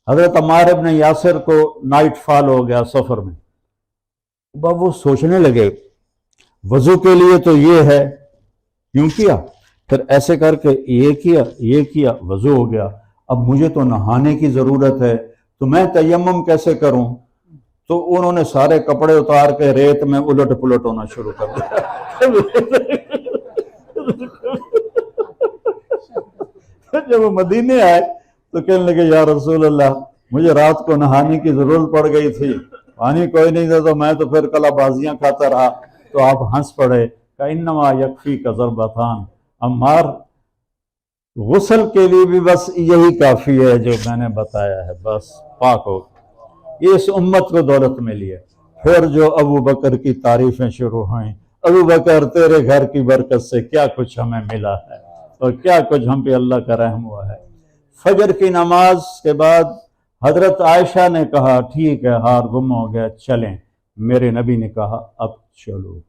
حضرت عمار ابن یاسر کو نائٹ فال ہو گیا سفر میں، اب وہ سوچنے لگے وضو کے لیے تو یہ ہے، کیوں کیا؟ پھر ایسے کر کے یہ کیا، وضو ہو گیا، اب مجھے تو نہانے کی ضرورت ہے، تو میں تیمم کیسے کروں؟ تو تو انہوں نے سارے کپڑے اتار کے ریت میں الٹ پلٹ ہونا شروع کر دیا۔ جب وہ مدینے آئے تو کہنے لگے یا رسول اللہ مجھے رات کو نہانے کی ضرورت پڑ گئی تھی، پانی کوئی نہیں تھا تو میں تو پھر کلا بازیاں کھاتا رہا، تو آپ ہنس پڑے کہ انما یکفی کا ضربتان، عمار غسل کے لیے بھی بس یہی کافی ہے جو میں نے بتایا ہے، بس پاک ہو۔ یہ اس امت کو دولت ملی ہے۔ پھر جو ابو بکر کی تعریفیں شروع ہوئیں، ابو بکر تیرے گھر کی برکت سے کیا کچھ ہمیں ملا ہے اور کیا کچھ ہم پہ اللہ کا رحم ہوا ہے۔ فجر کی نماز کے بعد حضرت عائشہ نے کہا ٹھیک ہے ہار گم ہو گیا چلیں، میرے نبی نے کہا اب چلو۔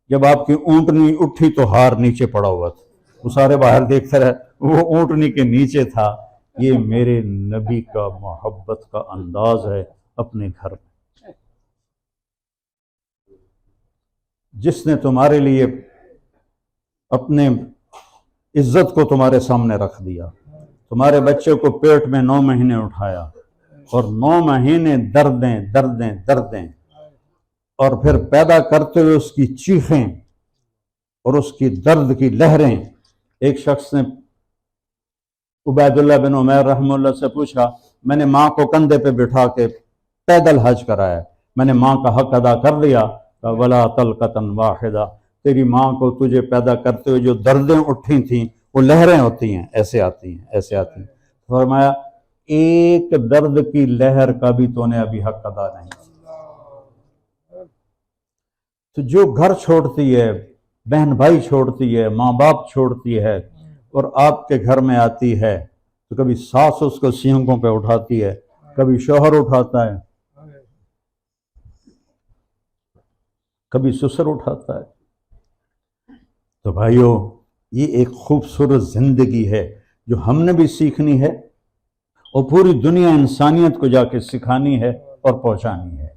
جب آپ کی اونٹنی اٹھی تو ہار نیچے پڑا ہوا تھا، وہ سارے باہر دیکھتے رہے، وہ اونٹنی کے نیچے تھا۔ یہ میرے نبی کا محبت کا انداز ہے اپنے گھر میں۔ جس نے تمہارے لیے اپنے عزت کو تمہارے سامنے رکھ دیا، تمہارے بچے کو پیٹ میں 9 مہینے اٹھایا اور 9 مہینے دردیں دردیں دردیں، اور پھر پیدا کرتے ہوئے اس کی چیخیں اور اس کی درد کی لہریں۔ ایک شخص نے عبید اللہ بن عمیر رحمہ اللہ سے پوچھا میں نے ماں کو کندھے پہ بٹھا کے پیدل حج کرایا، میں نے ماں کا حق ادا کر لیا؟ ولا طلقۃ واحدہ، تیری ماں کو تجھے پیدا کرتے ہوئے جو دردیں اٹھی تھیں وہ لہریں ہوتی ہیں، ایسے آتی ہیں ایسے آتی ہیں۔ فرمایا ایک درد کی لہر کا بھی تو نے ابھی حق ادا نہیں۔ تو جو گھر چھوڑتی ہے، بہن بھائی چھوڑتی ہے، ماں باپ چھوڑتی ہے اور آپ کے گھر میں آتی ہے تو کبھی ساس اس کو سینگوں پہ اٹھاتی ہے، کبھی شوہر اٹھاتا ہے، کبھی سسر اٹھاتا ہے۔ تو بھائیو یہ ایک خوبصورت زندگی ہے جو ہم نے بھی سیکھنی ہے اور پوری دنیا انسانیت کو جا کے سکھانی ہے اور پہنچانی ہے۔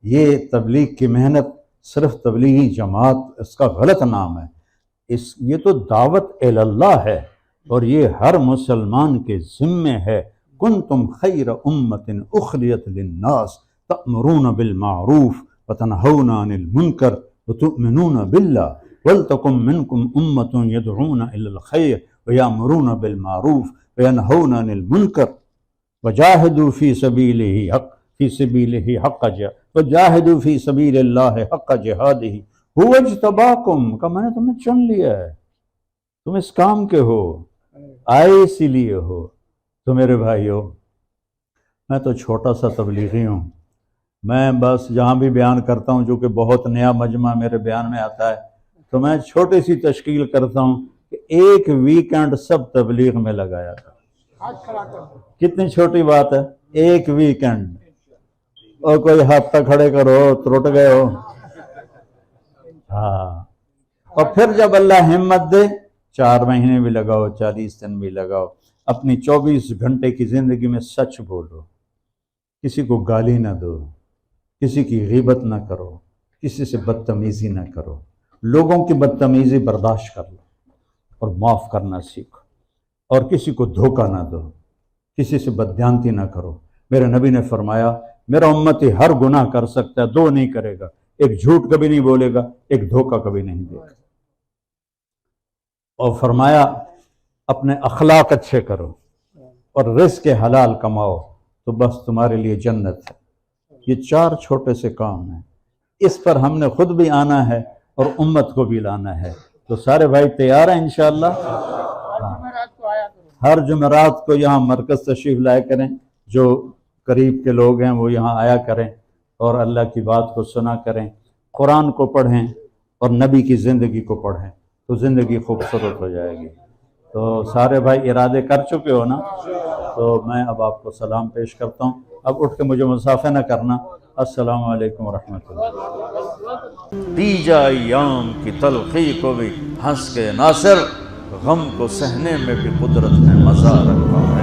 یہ تبلیغ کی محنت صرف تبلیغی جماعت اس کا غلط نام ہے، یہ تو دعوت اللہ ہے اور یہ ہر مسلمان کے ذمے ہے۔ کنتم خیر امت اخرجت للناس تأمرون بالمعروف وتنہون عن المنکر وتؤمنون باللہ ولتکن منکم امت یدعون الی الخیر ویأمرون بالمعروف وینہون عن المنکر وجاہدوا فی سبیلہ حق وجاہدوا فی سبیل اللہ حق جہادہ هو اجتباکم، کہ میں نے تمہیں چن لیا ہے، تم اس کام کے ہو، آئے اسی لیے ہو۔ تو میرے بھائیو میں تو چھوٹا سا تبلیغی ہوں، میں بس جہاں بھی بیان کرتا ہوں جو کہ بہت نیا مجمع میرے بیان میں آتا ہے تو میں چھوٹی سی تشکیل کرتا ہوں کہ ایک ویکنڈ سب تبلیغ میں لگایا تھا۔ کتنی چھوٹی بات ہے، ایک ویکنڈ، اور کوئی ہفتہ کھڑے کرو ترٹ گئے ہو۔ ہاں، اور پھر جب اللہ ہمت دے 4 مہینے بھی لگاؤ، 40 دن بھی لگاؤ، اپنی 24 گھنٹے کی زندگی میں سچ بولو، کسی کو گالی نہ دو، کسی کی غیبت نہ کرو، کسی سے بدتمیزی نہ کرو، لوگوں کی بدتمیزی برداشت کر لو اور معاف کرنا سیکھو، اور کسی کو دھوکہ نہ دو، کسی سے بددیانتی نہ کرو۔ میرے نبی نے فرمایا میرا امتی ہر گناہ کر سکتا ہے، 2 نہیں کرے گا، ایک جھوٹ کبھی نہیں بولے گا، ایک دھوکہ کبھی نہیں دے گا۔ اور فرمایا اپنے اخلاق اچھے کرو اور رزق حلال کماؤ تو بس تمہارے لیے جنت ہے۔ یہ 4 چھوٹے سے کام ہیں، اس پر ہم نے خود بھی آنا ہے اور امت کو بھی لانا ہے۔ تو سارے بھائی تیار ہیں انشاءاللہ؟ ہر جمعرات کو یہاں مرکز تشریف لائے کریں، جو قریب کے لوگ ہیں وہ یہاں آیا کریں اور اللہ کی بات کو سنا کریں، قرآن کو پڑھیں اور نبی کی زندگی کو پڑھیں تو زندگی خوبصورت ہو جائے گی۔ تو سارے بھائی ارادے کر چکے ہو نا؟ تو میں اب آپ کو سلام پیش کرتا ہوں، اب اٹھ کے مجھے مصافحہ نہ کرنا۔ السلام علیکم ورحمۃ اللہ۔ دیجا ایام کی تلخی کو بھی ہنس کے ناصر، غم کو سہنے میں بھی قدرت نے مزہ رکھا۔